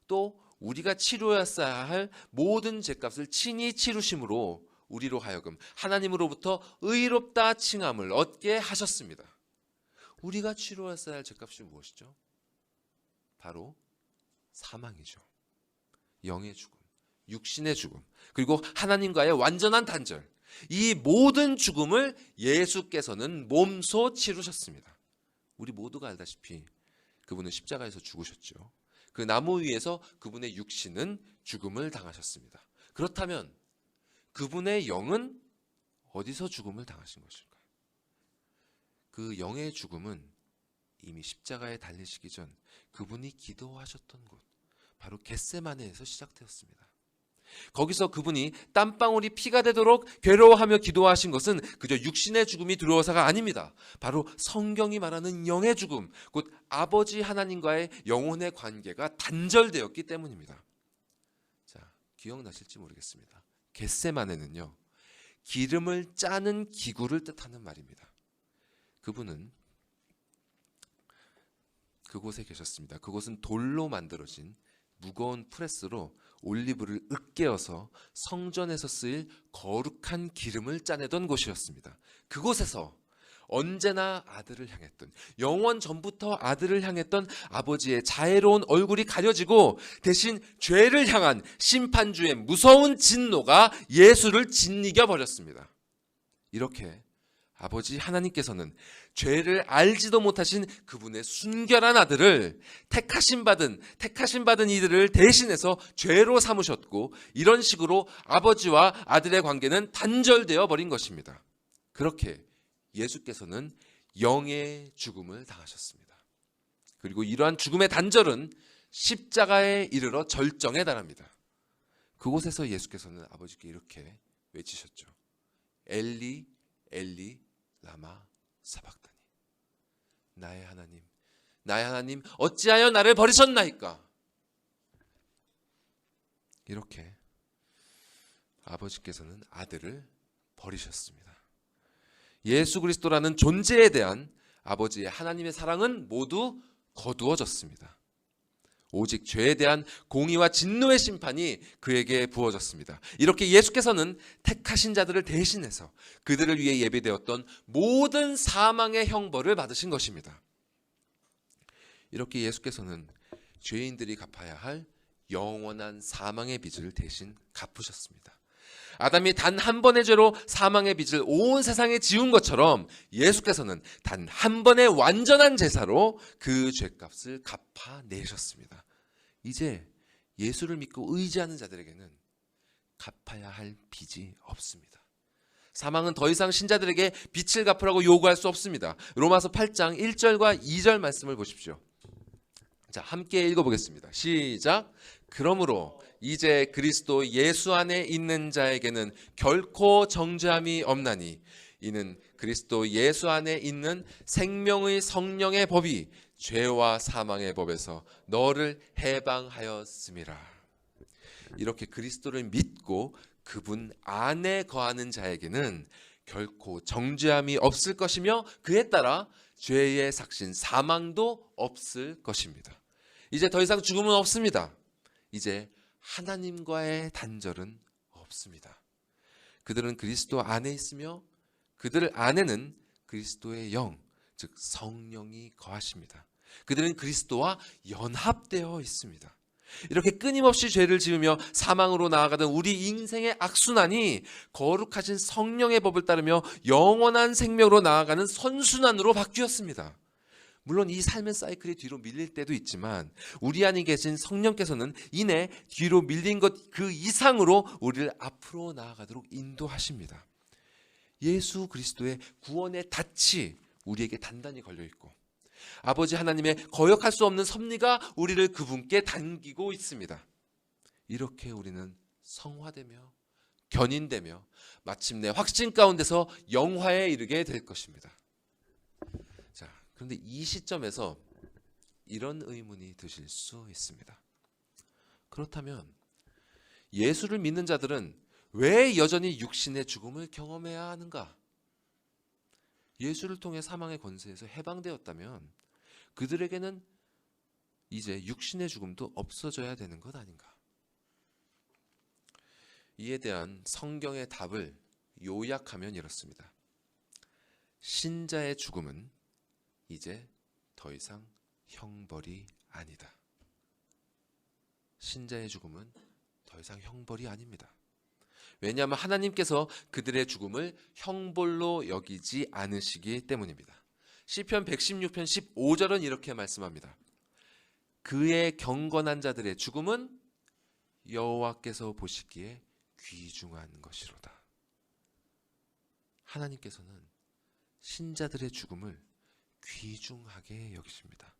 Speaker 2: 또 우리가 치료했어야 할 모든 죄값을 친히 치루심으로 우리로 하여금 하나님으로부터 의롭다 칭함을 얻게 하셨습니다. 우리가 치료했어야 할 죄값이 무엇이죠? 바로 사망이죠. 영의 죽음, 육신의 죽음, 그리고 하나님과의 완전한 단절. 이 모든 죽음을 예수께서는 몸소 치루셨습니다. 우리 모두가 알다시피 그분은 십자가에서 죽으셨죠. 그 나무 위에서 그분의 육신은 죽음을 당하셨습니다. 그렇다면 그분의 영은 어디서 죽음을 당하신 것일까요? 그 영의 죽음은 이미 십자가에 달리시기 전 그분이 기도하셨던 곳, 바로 겟세마네에서 시작되었습니다. 거기서 그분이 땀방울이 피가 되도록 괴로워하며 기도하신 것은 그저 육신의 죽음이 두려워서가 아닙니다. 바로 성경이 말하는 영의 죽음, 곧 아버지 하나님과의 영혼의 관계가 단절되었기 때문입니다. 자, 기억나실지 모르겠습니다. 겟세마네는요, 기름을 짜는 기구를 뜻하는 말입니다. 그분은 그곳에 계셨습니다. 그곳은 돌로 만들어진 무거운 프레스로 올리브를 으깨어서 성전에서 쓰일 거룩한 기름을 짜내던 곳이었습니다. 그곳에서 언제나 아들을 향했던, 영원 전부터 아들을 향했던 아버지의 자애로운 얼굴이 가려지고 대신 죄를 향한 심판주의 무서운 진노가 예수를 짓이겨 버렸습니다. 이렇게 아버지 하나님께서는 죄를 알지도 못하신 그분의 순결한 아들을 택하신 받은 이들을 대신해서 죄로 삼으셨고, 이런 식으로 아버지와 아들의 관계는 단절되어 버린 것입니다. 그렇게 예수께서는 영의 죽음을 당하셨습니다. 그리고 이러한 죽음의 단절은 십자가에 이르러 절정에 달합니다. 그곳에서 예수께서는 아버지께 이렇게 외치셨죠. 엘리 엘리 라마 사박다니. 나의 하나님 어찌하여 나를 버리셨나이까. 이렇게 아버지께서는 아들을 버리셨습니다. 예수 그리스도라는 존재에 대한 아버지의 하나님의 사랑은 모두 거두어졌습니다. 오직 죄에 대한 공의와 진노의 심판이 그에게 부어졌습니다. 이렇게 예수께서는 택하신 자들을 대신해서 그들을 위해 예비되었던 모든 사망의 형벌을 받으신 것입니다. 이렇게 예수께서는 죄인들이 갚아야 할 영원한 사망의 빚을 대신 갚으셨습니다. 아담이 단 한 번의 죄로 사망의 빚을 온 세상에 지운 것처럼 예수께서는 단 한 번의 완전한 제사로 그 죄값을 갚아내셨습니다. 이제 예수를 믿고 의지하는 자들에게는 갚아야 할 빚이 없습니다. 사망은 더 이상 신자들에게 빚을 갚으라고 요구할 수 없습니다. 로마서 8장 1절과 2절 말씀을 보십시오. 자, 함께 읽어보겠습니다. 시작. 그러므로 이제 그리스도 예수 안에 있는 자에게는 결코 정죄함이 없나니 이는 그리스도 예수 안에 있는 생명의 성령의 법이 죄와 사망의 법에서 너를 해방하였음이라. 이렇게 그리스도를 믿고 그분 안에 거하는 자에게는 결코 정죄함이 없을 것이며 그에 따라 죄의 삭신 사망도 없을 것입니다. 이제 더 이상 죽음은 없습니다. 이제 하나님과의 단절은 없습니다. 그들은 그리스도 안에 있으며 그들 안에는 그리스도의 영, 즉 성령이 거하십니다. 그들은 그리스도와 연합되어 있습니다. 이렇게 끊임없이 죄를 지으며 사망으로 나아가던 우리 인생의 악순환이 거룩하신 성령의 법을 따르며 영원한 생명으로 나아가는 선순환으로 바뀌었습니다. 물론 이 삶의 사이클이 뒤로 밀릴 때도 있지만 우리 안에 계신 성령께서는 이내 뒤로 밀린 것 그 이상으로 우리를 앞으로 나아가도록 인도하십니다. 예수 그리스도의 구원의 닻이 우리에게 단단히 걸려있고 아버지 하나님의 거역할 수 없는 섭리가 우리를 그분께 당기고 있습니다. 이렇게 우리는 성화되며 견인되며 마침내 확신 가운데서 영화에 이르게 될 것입니다. 자, 그런데 이 시점에서 이런 의문이 드실 수 있습니다. 그렇다면 예수를 믿는 자들은 왜 여전히 육신의 죽음을 경험해야 하는가? 예수를 통해 사망의 권세에서 해방되었다면 그들에게는 이제 육신의 죽음도 없어져야 되는 것 아닌가? 이에 대한 성경의 답을 요약하면 이렇습니다. 신자의 죽음은 이제 더 이상 형벌이 아니다. 신자의 죽음은 더 이상 형벌이 아닙니다. 왜냐하면 하나님께서 그들의 죽음을 형벌로 여기지 않으시기 때문입니다. 시편 116편 15절은 이렇게 말씀합니다. 그의 경건한 자들의 죽음은 여호와께서 보시기에 귀중한 것이로다. 하나님께서는 신자들의 죽음을 귀중하게 여기십니다.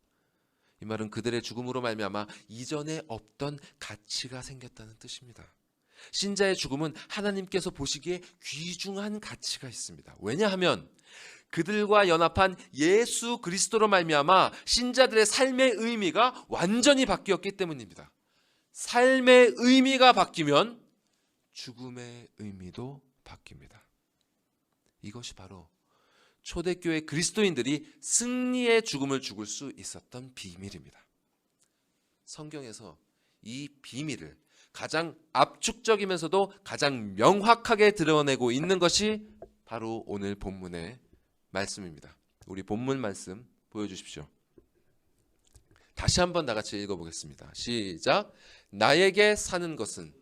Speaker 2: 이 말은 그들의 죽음으로 말미암아 이전에 없던 가치가 생겼다는 뜻입니다. 신자의 죽음은 하나님께서 보시기에 귀중한 가치가 있습니다. 왜냐하면 그들과 연합한 예수 그리스도로 말미암아 신자들의 삶의 의미가 완전히 바뀌었기 때문입니다. 삶의 의미가 바뀌면 죽음의 의미도 바뀝니다. 이것이 바로 초대교회 그리스도인들이 승리의 죽음을 죽을 수 있었던 비밀입니다. 성경에서 이 비밀을 가장 압축적이면서도 가장 명확하게 드러내고 있는 것이 바로 오늘 본문의 말씀입니다. 우리 본문 말씀 보여주십시오. 다시 한번 다 같이 읽어보겠습니다. 시작. 나에게 사는 것은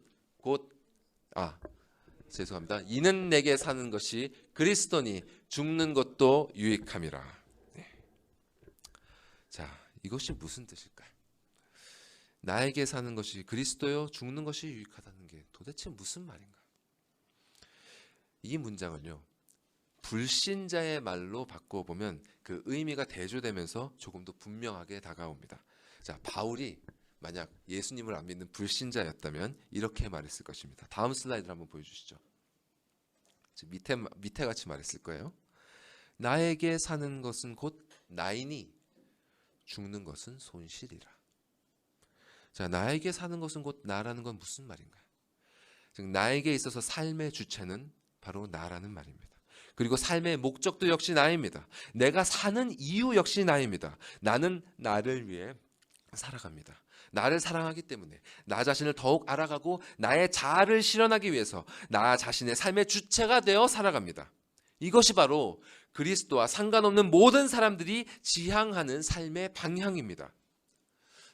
Speaker 2: 죄송합니다. 이는 내게 사는 것이 그리스도니 죽는 것도 유익함이라. 네. 자, 이것이 무슨 뜻일까요? 나에게 사는 것이 그리스도요, 죽는 것이 유익하다는 게 도대체 무슨 말인가? 이 문장을요, 불신자의 말로 바꿔보면 그 의미가 대조되면서 조금 더 분명하게 다가옵니다. 자, 바울이 만약 예수님을 안 믿는 불신자였다면 이렇게 말했을 것입니다. 다음 슬라이드를 한번 보여주시죠. 밑에 같이 말했을 거예요. 나에게 사는 것은 곧 나이니 죽는 것은 손실이라. 자, 나에게 사는 것은 곧 나라는 건 무슨 말인가요? 즉 나에게 있어서 삶의 주체는 바로 나라는 말입니다. 그리고 삶의 목적도 역시 나입니다. 내가 사는 이유 역시 나입니다. 나는 나를 위해 살아갑니다. 나를 사랑하기 때문에 나 자신을 더욱 알아가고 나의 자아를 실현하기 위해서 나 자신의 삶의 주체가 되어 살아갑니다. 이것이 바로 그리스도와 상관없는 모든 사람들이 지향하는 삶의 방향입니다.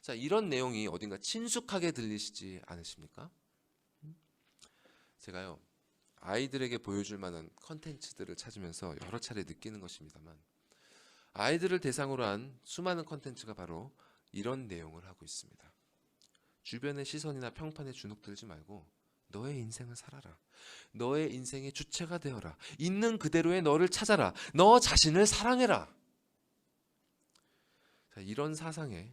Speaker 2: 자, 이런 내용이 어딘가 친숙하게 들리시지 않으십니까? 제가요, 아이들에게 보여줄 만한 컨텐츠들을 찾으면서 여러 차례 느끼는 것입니다만, 아이들을 대상으로 한 수많은 컨텐츠가 바로 이런 내용을 하고 있습니다. 주변의 시선이나 평판에 주눅들지 말고 너의 인생을 살아라. 너의 인생의 주체가 되어라. 있는 그대로의 너를 찾아라. 너 자신을 사랑해라. 자, 이런 사상에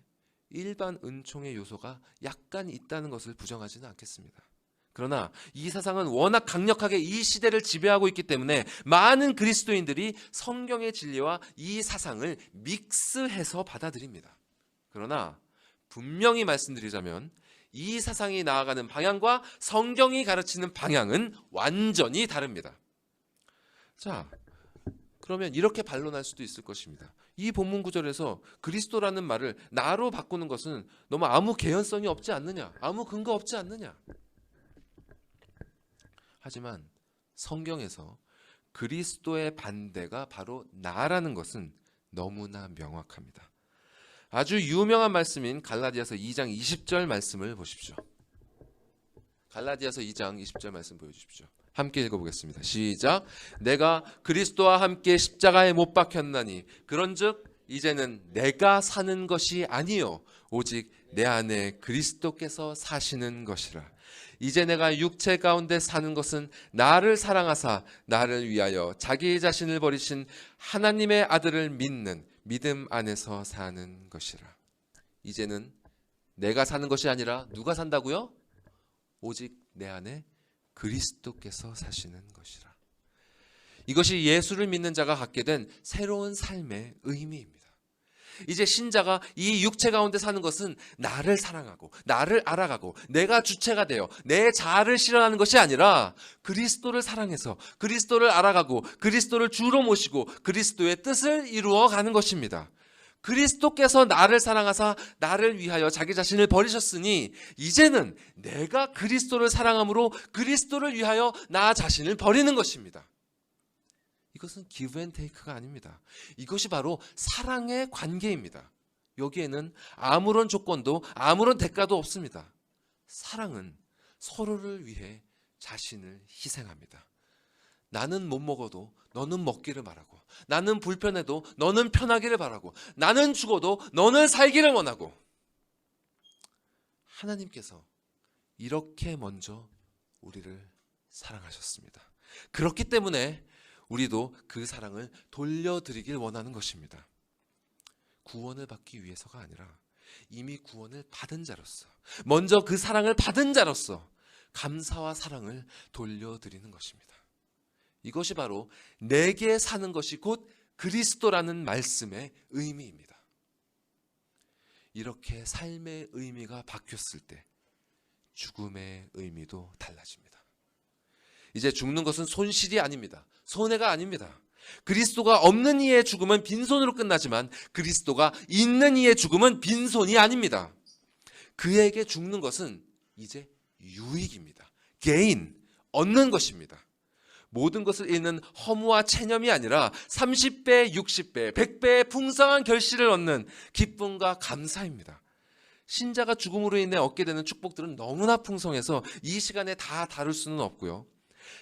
Speaker 2: 일반 은총의 요소가 약간 있다는 것을 부정하지는 않겠습니다. 그러나 이 사상은 워낙 강력하게 이 시대를 지배하고 있기 때문에 많은 그리스도인들이 성경의 진리와 이 사상을 믹스해서 받아들입니다. 그러나 분명히 말씀드리자면 이 사상이 나아가는 방향과 성경이 가르치는 방향은 완전히 다릅니다. 자, 그러면 이렇게 반론할 수도 있을 것입니다. 이 본문 구절에서 그리스도라는 말을 나로 바꾸는 것은 너무 아무 개연성이 없지 않느냐, 아무 근거 없지 않느냐. 하지만 성경에서 그리스도의 반대가 바로 나라는 것은 너무나 명확합니다. 아주 유명한 말씀인 갈라디아서 2장 20절 말씀을 보십시오. 갈라디아서 2장 20절 말씀 보여주십시오. 함께 읽어보겠습니다. 시작. 내가 그리스도와 함께 십자가에 못 박혔나니 그런즉 이제는 내가 사는 것이 아니요 오직 내 안에 그리스도께서 사시는 것이라. 이제 내가 육체 가운데 사는 것은 나를 사랑하사 나를 위하여 자기 자신을 버리신 하나님의 아들을 믿는 믿음 안에서 사는 것이라. 이제는 내가 사는 것이 아니라 누가 산다고요? 오직 내 안에 그리스도께서 사시는 것이라. 이것이 예수를 믿는 자가 갖게 된 새로운 삶의 의미입니다. 이제 신자가 이 육체 가운데 사는 것은 나를 사랑하고 나를 알아가고 내가 주체가 되어 내 자아를 실현하는 것이 아니라 그리스도를 사랑해서 그리스도를 알아가고 그리스도를 주로 모시고 그리스도의 뜻을 이루어가는 것입니다. 그리스도께서 나를 사랑하사 나를 위하여 자기 자신을 버리셨으니 이제는 내가 그리스도를 사랑함으로 그리스도를 위하여 나 자신을 버리는 것입니다. 이것은 give and take가 아닙니다. 이것이 바로 사랑의 관계입니다. 여기에는 아무런 조건도 아무런 대가도 없습니다. 사랑은 서로를 위해 자신을 희생합니다. 나는 못 먹어도 너는 먹기를 바라고, 나는 불편해도 너는 편하기를 바라고, 나는 죽어도 너는 살기를 원하고. 하나님께서 이렇게 먼저 우리를 사랑하셨습니다. 그렇기 때문에 우리도 그 사랑을 돌려드리길 원하는 것입니다. 구원을 받기 위해서가 아니라 이미 구원을 받은 자로서, 먼저 그 사랑을 받은 자로서 감사와 사랑을 돌려드리는 것입니다. 이것이 바로 내게 사는 것이 곧 그리스도라는 말씀의 의미입니다. 이렇게 삶의 의미가 바뀌었을 때 죽음의 의미도 달라집니다. 이제 죽는 것은 손실이 아닙니다. 손해가 아닙니다. 그리스도가 없는 이의 죽음은 빈손으로 끝나지만 그리스도가 있는 이의 죽음은 빈손이 아닙니다. 그에게 죽는 것은 이제 유익입니다. 개인, 얻는 것입니다. 모든 것을 잃는 허무와 체념이 아니라 30배, 60배, 100배의 풍성한 결실을 얻는 기쁨과 감사입니다. 신자가 죽음으로 인해 얻게 되는 축복들은 너무나 풍성해서 이 시간에 다 다룰 수는 없고요.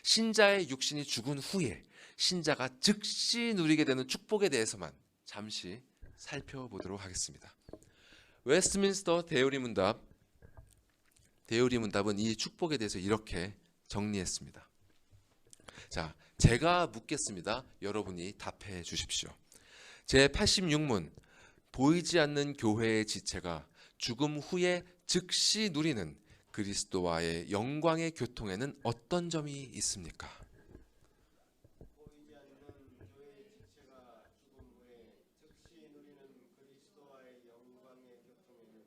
Speaker 2: 신자의 육신이 죽은 후에 신자가 즉시 누리게 되는 축복에 대해서만 잠시 살펴보도록 하겠습니다. 웨스트민스터 대요리 문답은 이 축복에 대해서 이렇게 정리했습니다. 자, 제가 묻겠습니다. 여러분이 답해 주십시오. 제 86문, 보이지 않는 교회의 지체가 죽음 후에 즉시 누리는 그리스도와의 영광의 교통에는 어떤 점이 있습니까?
Speaker 1: 보이지 않는 교회의 지체가 죽음 후에 즉시 누리는 그리스도와의 영광의 교통에는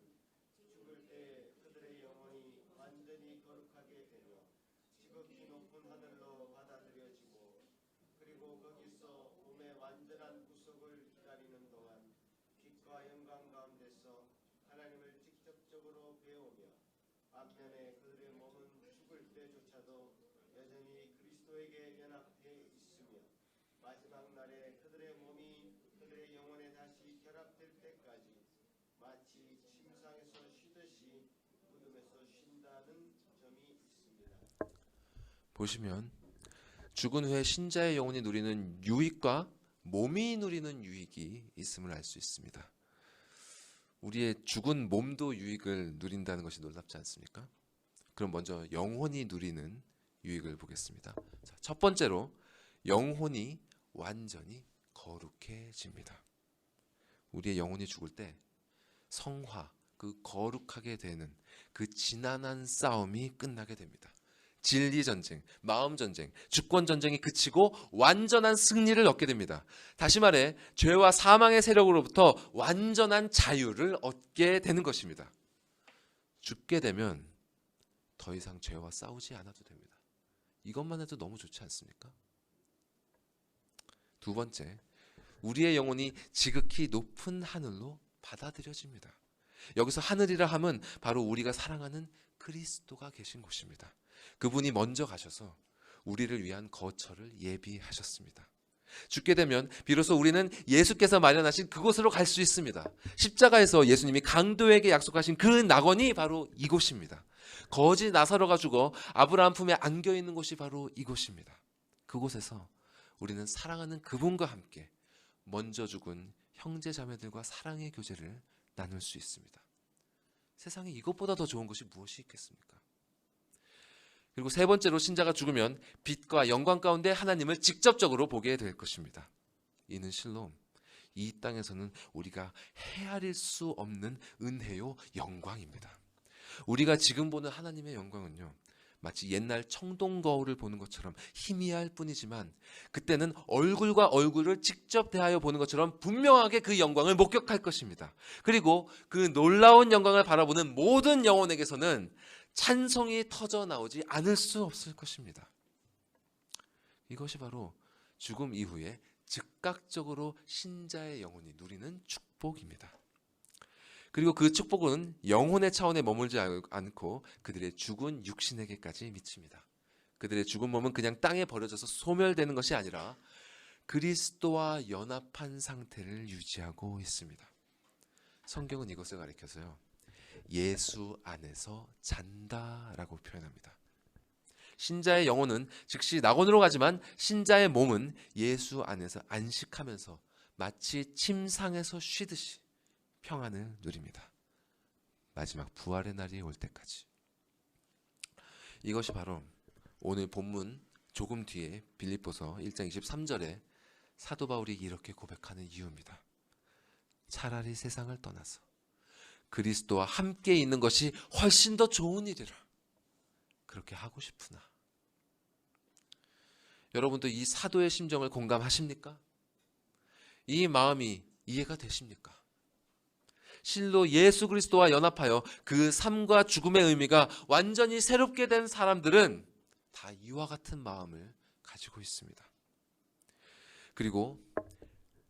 Speaker 1: 죽을 때 그들의 영혼이 완전히 거룩하게 되며 지극히 높은 하늘로 받아들여지고 그리고 거기서 몸의 완전한 구속을 기다리는 동안 빛과 영광 가운데서 하나님을 직접적으로 배우며 반면에 그들의 몸은 죽을 때조차도 여전히 그리스도에게 연합해 있으며 마지막 날에 그들의 몸이 그들의 영혼에 다시 결합될 때까지 마치 침상에서 쉬듯이 무덤에서 쉰다는 점이 있습니다.
Speaker 2: 보시면 죽은 후에 신자의 영혼이 누리는 유익과 몸이 누리는 유익이 있음을 알 수 있습니다. 우리의 죽은 몸도 유익을 누린다는 것이 놀랍지 않습니까? 그럼 먼저 영혼이 누리는 유익을 보겠습니다. 자, 첫 번째로 영혼이 완전히 거룩해집니다. 우리의 영혼이 죽을 때 성화, 그 거룩하게 되는 그 지난한 싸움이 끝나게 됩니다. 진리 전쟁, 마음 전쟁, 주권 전쟁이 그치고 완전한 승리를 얻게 됩니다. 다시 말해 죄와 사망의 세력으로부터 완전한 자유를 얻게 되는 것입니다. 죽게 되면 더 이상 죄와 싸우지 않아도 됩니다. 이것만 해도 너무 좋지 않습니까? 두 번째, 우리의 영혼이 지극히 높은 하늘로 받아들여집니다. 여기서 하늘이라 함은 바로 우리가 사랑하는 그리스도가 계신 곳입니다. 그분이 먼저 가셔서 우리를 위한 거처를 예비하셨습니다. 죽게 되면 비로소 우리는 예수께서 마련하신 그곳으로 갈 수 있습니다. 십자가에서 예수님이 강도에게 약속하신 그 낙원이 바로 이곳입니다. 거지 나사로가 죽어 아브라함 품에 안겨 있는 곳이 바로 이곳입니다. 그곳에서 우리는 사랑하는 그분과 함께 먼저 죽은 형제 자매들과 사랑의 교제를 나눌 수 있습니다. 세상에 이것보다 더 좋은 것이 무엇이 있겠습니까? 그리고 세 번째로 신자가 죽으면 빛과 영광 가운데 하나님을 직접적으로 보게 될 것입니다. 이는 실로 이 땅에서는 우리가 헤아릴 수 없는 은혜요 영광입니다. 우리가 지금 보는 하나님의 영광은요, 마치 옛날 청동 거울을 보는 것처럼 희미할 뿐이지만 그때는 얼굴과 얼굴을 직접 대하여 보는 것처럼 분명하게 그 영광을 목격할 것입니다. 그리고 그 놀라운 영광을 바라보는 모든 영혼에게서는 찬송이 터져 나오지 않을 수 없을 것입니다. 이것이 바로 죽음 이후에 즉각적으로 신자의 영혼이 누리는 축복입니다. 그리고 그 축복은 영혼의 차원에 머물지 않고 그들의 죽은 육신에게까지 미칩니다. 그들의 죽은 몸은 그냥 땅에 버려져서 소멸되는 것이 아니라 그리스도와 연합한 상태를 유지하고 있습니다. 성경은 이것을 가리켜서요, 예수 안에서 잔다라고 표현합니다. 신자의 영혼은 즉시 낙원으로 가지만 신자의 몸은 예수 안에서 안식하면서 마치 침상에서 쉬듯이 평안을 누립니다. 마지막 부활의 날이 올 때까지. 이것이 바로 오늘 본문 조금 뒤에 빌립보서 1장 23절에 사도 바울이 이렇게 고백하는 이유입니다. 차라리 세상을 떠나서 그리스도와 함께 있는 것이 훨씬 더 좋은 일이라. 그렇게 하고 싶으나. 여러분도 이 사도의 심정을 공감하십니까? 이 마음이 이해가 되십니까? 실로 예수 그리스도와 연합하여 그 삶과 죽음의 의미가 완전히 새롭게 된 사람들은 다 이와 같은 마음을 가지고 있습니다. 그리고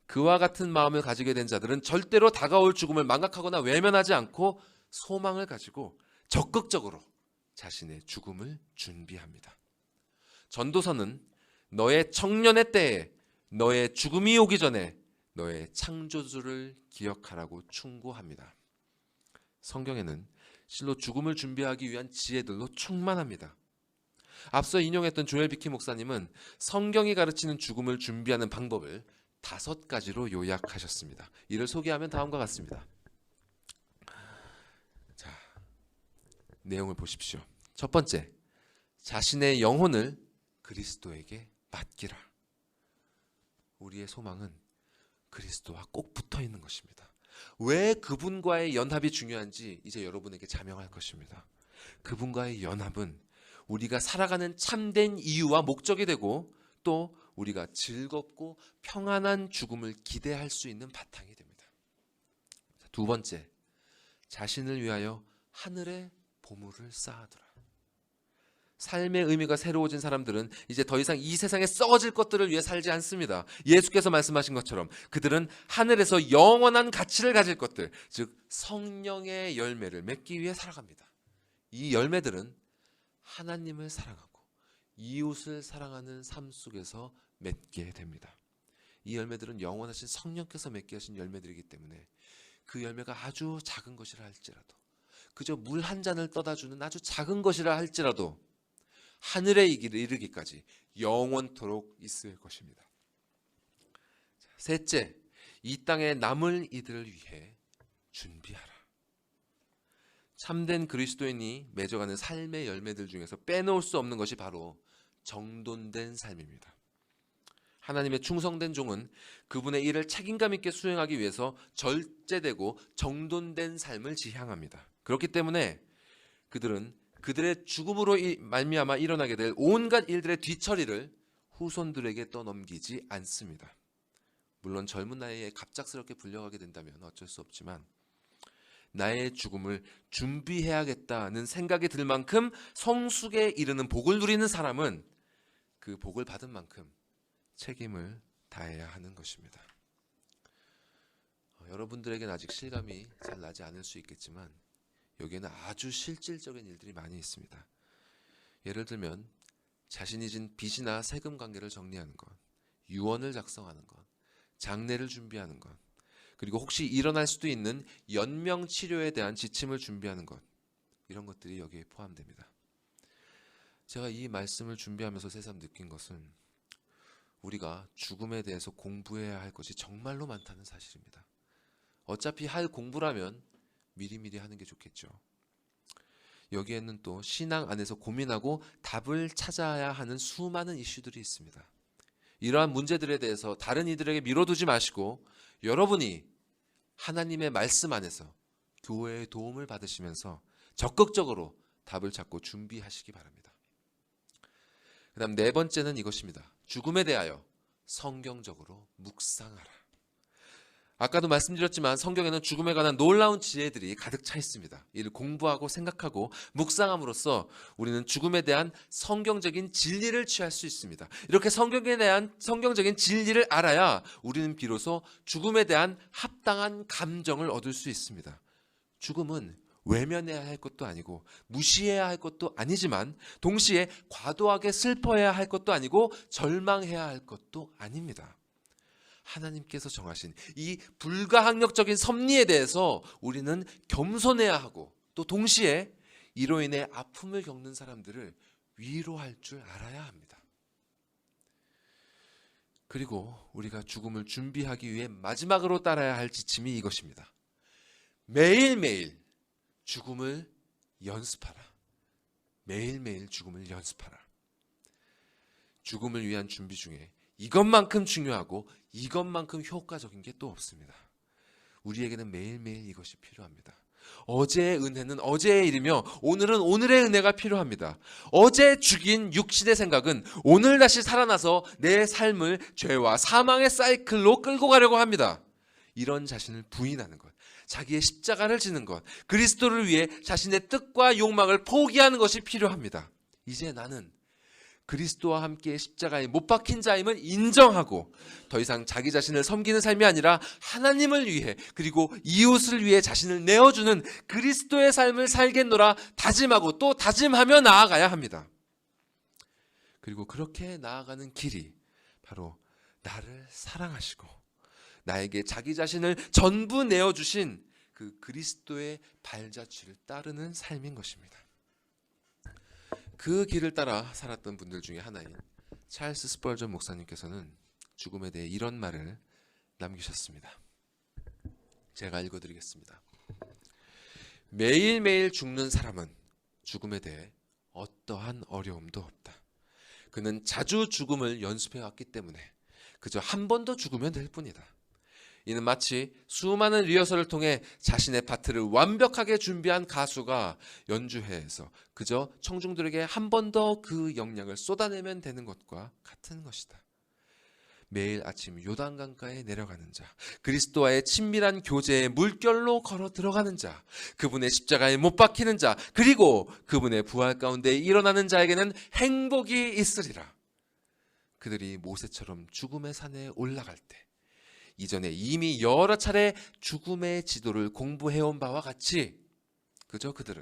Speaker 2: 그와 같은 마음을 가지게 된 자들은 절대로 다가올 죽음을 망각하거나 외면하지 않고 소망을 가지고 적극적으로 자신의 죽음을 준비합니다. 전도서는 너의 청년의 때에 너의 죽음이 오기 전에 너의 창조주를 기억하라고 충고합니다. 성경에는 실로 죽음을 준비하기 위한 지혜들로 충만합니다. 앞서 인용했던 조엘 비키 목사님은 성경이 가르치는 죽음을 준비하는 방법을 5가지로 요약하셨습니다. 이를 소개하면 다음과 같습니다. 자, 내용을 보십시오. 첫 번째, 자신의 영혼을 그리스도에게 맡기라. 우리의 소망은 그리스도와 꼭 붙어 있는 것입니다. 왜 그분과의 연합이 중요한지 이제 여러분에게 자명할 것입니다. 그분과의 연합은 우리가 살아가는 참된 이유와 목적이 되고 또 우리가 즐겁고 평안한 죽음을 기대할 수 있는 바탕이 됩니다. 두 번째, 자신을 위하여 하늘의 보물을 쌓아두라. 삶의 의미가 새로워진 사람들은 이제 더 이상 이 세상에 썩어질 것들을 위해 살지 않습니다. 예수께서 말씀하신 것처럼 그들은 하늘에서 영원한 가치를 가질 것들, 즉 성령의 열매를 맺기 위해 살아갑니다. 이 열매들은 하나님을 사랑하고 이웃을 사랑하는 삶 속에서 맺게 됩니다. 이 열매들은 영원하신 성령께서 맺게 하신 열매들이기 때문에 그 열매가 아주 작은 것이라 할지라도, 그저 물 한 잔을 떠다주는 아주 작은 것이라 할지라도 하늘에 이르기까지 영원토록 있을 것입니다. 셋째, 이 땅에 남을 이들을 위해 준비하라. 참된 그리스도인이 맺어가는 삶의 열매들 중에서 빼놓을 수 없는 것이 바로 정돈된 삶입니다. 하나님의 충성된 종은 그분의 일을 책임감 있게 수행하기 위해서 절제되고 정돈된 삶을 지향합니다. 그렇기 때문에 그들은 그들의 죽음으로 말미암아 일어나게 될 온갖 일들의 뒤처리를 후손들에게 떠넘기지 않습니다. 물론 젊은 나이에 갑작스럽게 불려가게 된다면 어쩔 수 없지만 나의 죽음을 준비해야겠다는 생각이 들 만큼 성숙에 이르는 복을 누리는 사람은 그 복을 받은 만큼 책임을 다해야 하는 것입니다. 여러분들에게는 아직 실감이 잘 나지 않을 수 있겠지만 여기에는 아주 실질적인 일들이 많이 있습니다. 예를 들면 자신이 진 빚이나 세금 관계를 정리하는 것, 유언을 작성하는 것, 장례를 준비하는 것, 그리고 혹시 일어날 수도 있는 연명 치료에 대한 지침을 준비하는 것, 이런 것들이 여기에 포함됩니다. 제가 이 말씀을 준비하면서 새삼 느낀 것은 우리가 죽음에 대해서 공부해야 할 것이 정말로 많다는 사실입니다. 어차피 할 공부라면 미리미리 하는 게 좋겠죠. 여기에는 또 신앙 안에서 고민하고 답을 찾아야 하는 수많은 이슈들이 있습니다. 이러한 문제들에 대해서 다른 이들에게 미뤄두지 마시고 여러분이 하나님의 말씀 안에서 교회의 도움을 받으시면서 적극적으로 답을 찾고 준비하시기 바랍니다. 그 다음 네 번째는 이것입니다. 죽음에 대하여 성경적으로 묵상하라. 아까도 말씀드렸지만 성경에는 죽음에 관한 놀라운 지혜들이 가득 차 있습니다. 이를 공부하고 생각하고 묵상함으로써 우리는 죽음에 대한 성경적인 진리를 취할 수 있습니다. 이렇게 성경에 대한 성경적인 진리를 알아야 우리는 비로소 죽음에 대한 합당한 감정을 얻을 수 있습니다. 죽음은 외면해야 할 것도 아니고 무시해야 할 것도 아니지만 동시에 과도하게 슬퍼해야 할 것도 아니고 절망해야 할 것도 아닙니다. 하나님께서 정하신 이 불가항력적인 섭리에 대해서 우리는 겸손해야 하고 또 동시에 이로 인해 아픔을 겪는 사람들을 위로할 줄 알아야 합니다. 그리고 우리가 죽음을 준비하기 위해 마지막으로 따라야 할 지침이 이것입니다. 매일매일 죽음을 연습하라. 매일매일 죽음을 연습하라. 죽음을 위한 준비 중에 이것만큼 중요하고 이것만큼 효과적인 게 또 없습니다. 우리에게는 매일매일 이것이 필요합니다. 어제의 은혜는 어제의 일이며 오늘은 오늘의 은혜가 필요합니다. 어제 죽인 육신의 생각은 오늘 다시 살아나서 내 삶을 죄와 사망의 사이클로 끌고 가려고 합니다. 이런 자신을 부인하는 것, 자기의 십자가를 지는 것, 그리스도를 위해 자신의 뜻과 욕망을 포기하는 것이 필요합니다. 이제 나는 그리스도와 함께 십자가에 못 박힌 자임을 인정하고 더 이상 자기 자신을 섬기는 삶이 아니라 하나님을 위해 그리고 이웃을 위해 자신을 내어주는 그리스도의 삶을 살겠노라 다짐하고 또 다짐하며 나아가야 합니다. 그리고 그렇게 나아가는 길이 바로 나를 사랑하시고 나에게 자기 자신을 전부 내어주신 그 그리스도의 발자취를 따르는 삶인 것입니다. 그 길을 따라 살았던 분들 중에 하나인 찰스 스펄전 목사님께서는 죽음에 대해 이런 말을 남기셨습니다. 제가 읽어드리겠습니다. 매일매일 죽는 사람은 죽음에 대해 어떠한 어려움도 없다. 그는 자주 죽음을 연습해왔기 때문에 그저 한 번 더 죽으면 될 뿐이다. 이는 마치 수많은 리허설을 통해 자신의 파트를 완벽하게 준비한 가수가 연주회에서 그저 청중들에게 한 번 더 그 역량을 쏟아내면 되는 것과 같은 것이다. 매일 아침 요단강가에 내려가는 자, 그리스도와의 친밀한 교제에 물결로 걸어 들어가는 자, 그분의 십자가에 못 박히는 자, 그리고 그분의 부활 가운데 일어나는 자에게는 행복이 있으리라. 그들이 모세처럼 죽음의 산에 올라갈 때 이전에 이미 여러 차례 죽음의 지도를 공부해온 바와 같이 그저 그들은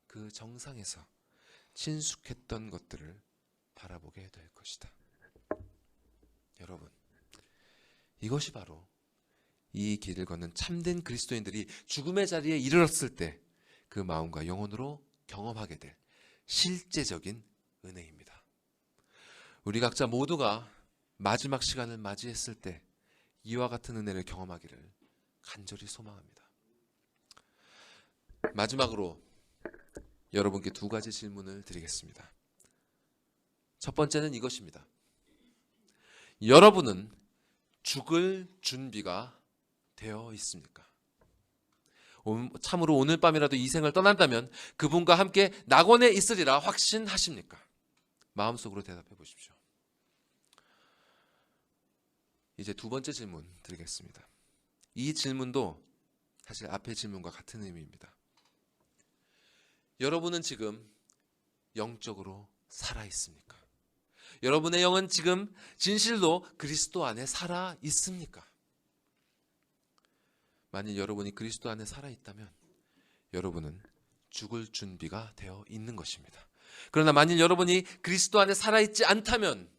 Speaker 2: 그 정상에서 친숙했던 것들을 바라보게 될 것이다. 여러분, 이것이 바로 이 길을 걷는 참된 그리스도인들이 죽음의 자리에 이르렀을 때 그 마음과 영혼으로 경험하게 될 실제적인 은혜입니다. 우리 각자 모두가 마지막 시간을 맞이했을 때 이와 같은 은혜를 경험하기를 간절히 소망합니다. 마지막으로 여러분께 두 가지 질문을 드리겠습니다. 첫 번째는 이것입니다. 여러분은 죽을 준비가 되어 있습니까? 참으로 오늘 밤이라도 이 생을 떠난다면 그분과 함께 낙원에 있으리라 확신하십니까? 마음속으로 대답해 보십시오. 이제 두 번째 질문 드리겠습니다. 이 질문도 사실 앞의 질문과 같은 의미입니다. 여러분은 지금 영적으로 살아 있습니까? 여러분의 영은 지금 진실로 그리스도 안에 살아 있습니까? 만일 여러분이 그리스도 안에 살아 있다면 여러분은 죽을 준비가 되어 있는 것입니다. 그러나 만일 여러분이 그리스도 안에 살아 있지 않다면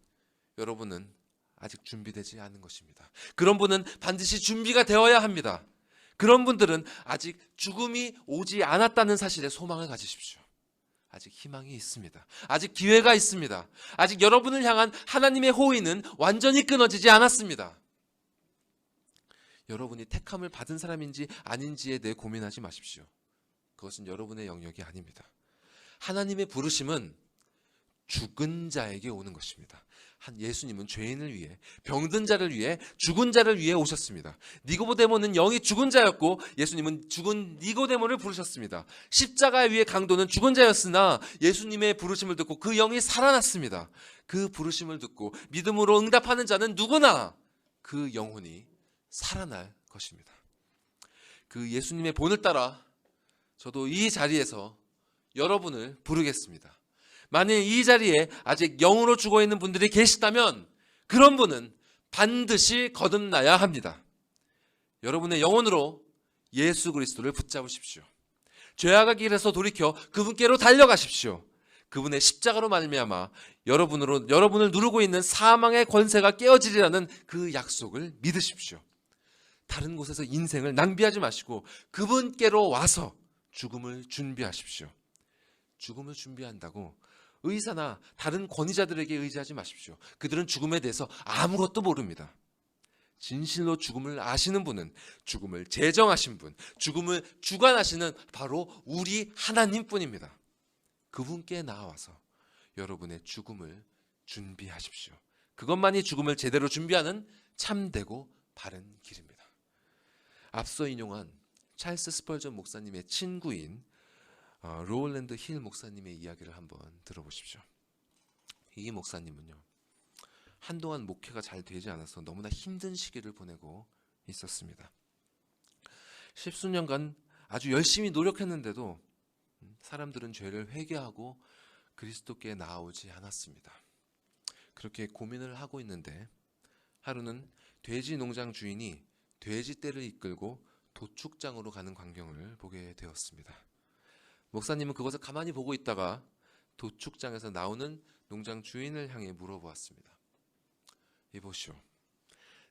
Speaker 2: 여러분은 아직 준비되지 않은 것입니다. 그런 분은 반드시 준비가 되어야 합니다. 그런 분들은 아직 죽음이 오지 않았다는 사실에 소망을 가지십시오. 아직 희망이 있습니다. 아직 기회가 있습니다. 아직 여러분을 향한 하나님의 호의는 완전히 끊어지지 않았습니다. 여러분이 택함을 받은 사람인지 아닌지에 대해 고민하지 마십시오. 그것은 여러분의 영역이 아닙니다. 하나님의 부르심은 죽은 자에게 오는 것입니다. 예수님은 죄인을 위해, 병든 자를 위해, 죽은 자를 위해 오셨습니다. 니고데모는 영이 죽은 자였고 예수님은 죽은 니고데모를 부르셨습니다. 십자가 위의 강도는 죽은 자였으나 예수님의 부르심을 듣고 그 영이 살아났습니다. 그 부르심을 듣고 믿음으로 응답하는 자는 누구나 그 영혼이 살아날 것입니다. 그 예수님의 본을 따라 저도 이 자리에서 여러분을 부르겠습니다. 만일 이 자리에 아직 영으로 죽어있는 분들이 계시다면 그런 분은 반드시 거듭나야 합니다. 여러분의 영혼으로 예수 그리스도를 붙잡으십시오. 죄악의 길에서 돌이켜 그분께로 달려가십시오. 그분의 십자가로 말미암아 여러분을 누르고 있는 사망의 권세가 깨어지리라는 그 약속을 믿으십시오. 다른 곳에서 인생을 낭비하지 마시고 그분께로 와서 죽음을 준비하십시오. 죽음을 준비한다고 의사나 다른 권위자들에게 의지하지 마십시오. 그들은 죽음에 대해서 아무것도 모릅니다. 진실로 죽음을 아시는 분은 죽음을 제정하신 분, 죽음을 주관하시는 바로 우리 하나님뿐입니다. 그분께 나와서 여러분의 죽음을 준비하십시오. 그것만이 죽음을 제대로 준비하는 참되고 바른 길입니다. 앞서 인용한 찰스 스펄전 목사님의 친구인 로울랜드 힐 목사님의 이야기를 한번 들어보십시오. 이 목사님은요, 한동안 목회가 잘 되지 않아서 너무나 힘든 시기를 보내고 있었습니다. 십수년간 아주 열심히 노력했는데도 사람들은 죄를 회개하고 그리스도께 나아오지 않았습니다. 그렇게 고민을 하고 있는데 하루는 돼지 농장 주인이 돼지 떼를 이끌고 도축장으로 가는 광경을 보게 되었습니다. 목사님은 그것을 가만히 보고 있다가 도축장에서 나오는 농장 주인을 향해 물어보았습니다. 이보시오,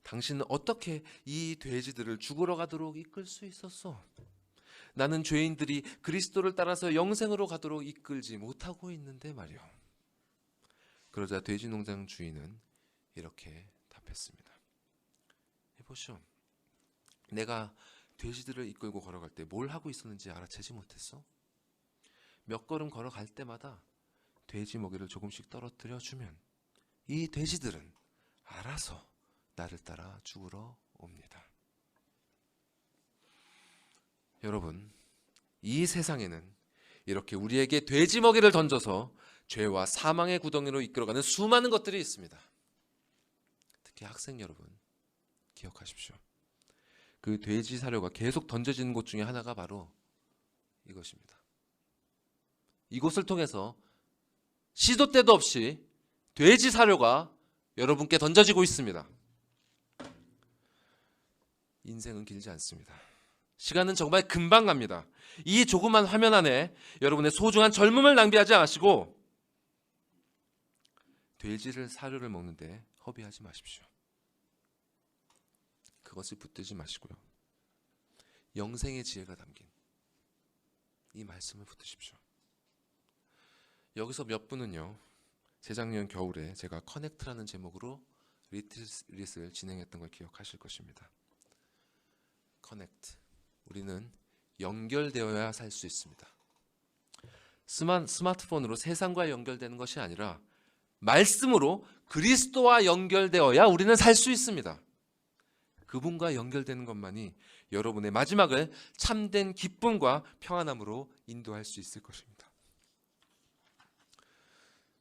Speaker 2: 당신은 어떻게 이 돼지들을 죽으러 가도록 이끌 수 있었소? 나는 죄인들이 그리스도를 따라서 영생으로 가도록 이끌지 못하고 있는데 말이오. 그러자 돼지 농장 주인은 이렇게 답했습니다. 이보시오, 내가 돼지들을 이끌고 걸어갈 때 뭘 하고 있었는지 알아채지 못했어? 몇 걸음 걸어갈 때마다 돼지 먹이를 조금씩 떨어뜨려 주면 이 돼지들은 알아서 나를 따라 죽으러 옵니다. 여러분, 이 세상에는 이렇게 우리에게 돼지 먹이를 던져서 죄와 사망의 구덩이로 이끌어가는 수많은 것들이 있습니다. 특히 학생 여러분, 기억하십시오. 그 돼지 사료가 계속 던져지는 곳 중에 하나가 바로 이것입니다. 이곳을 통해서 시도 때도 없이 돼지 사료가 여러분께 던져지고 있습니다. 인생은 길지 않습니다. 시간은 정말 금방 갑니다. 이 조그만 화면 안에 여러분의 소중한 젊음을 낭비하지 마시고 돼지를 사료를 먹는데 허비하지 마십시오. 그것을 붙들지 마시고요. 영생의 지혜가 담긴 이 말씀을 붙드십시오. 여기서 몇 분은요, 재작년 겨울에 제가 커넥트라는 제목으로 리트릿을 진행했던 걸 기억하실 것입니다. 커넥트, 우리는 연결되어야 살 수 있습니다. 스마트폰으로 세상과 연결되는 것이 아니라 말씀으로 그리스도와 연결되어야 우리는 살 수 있습니다. 그분과 연결되는 것만이 여러분의 마지막을 참된 기쁨과 평안함으로 인도할 수 있을 것입니다.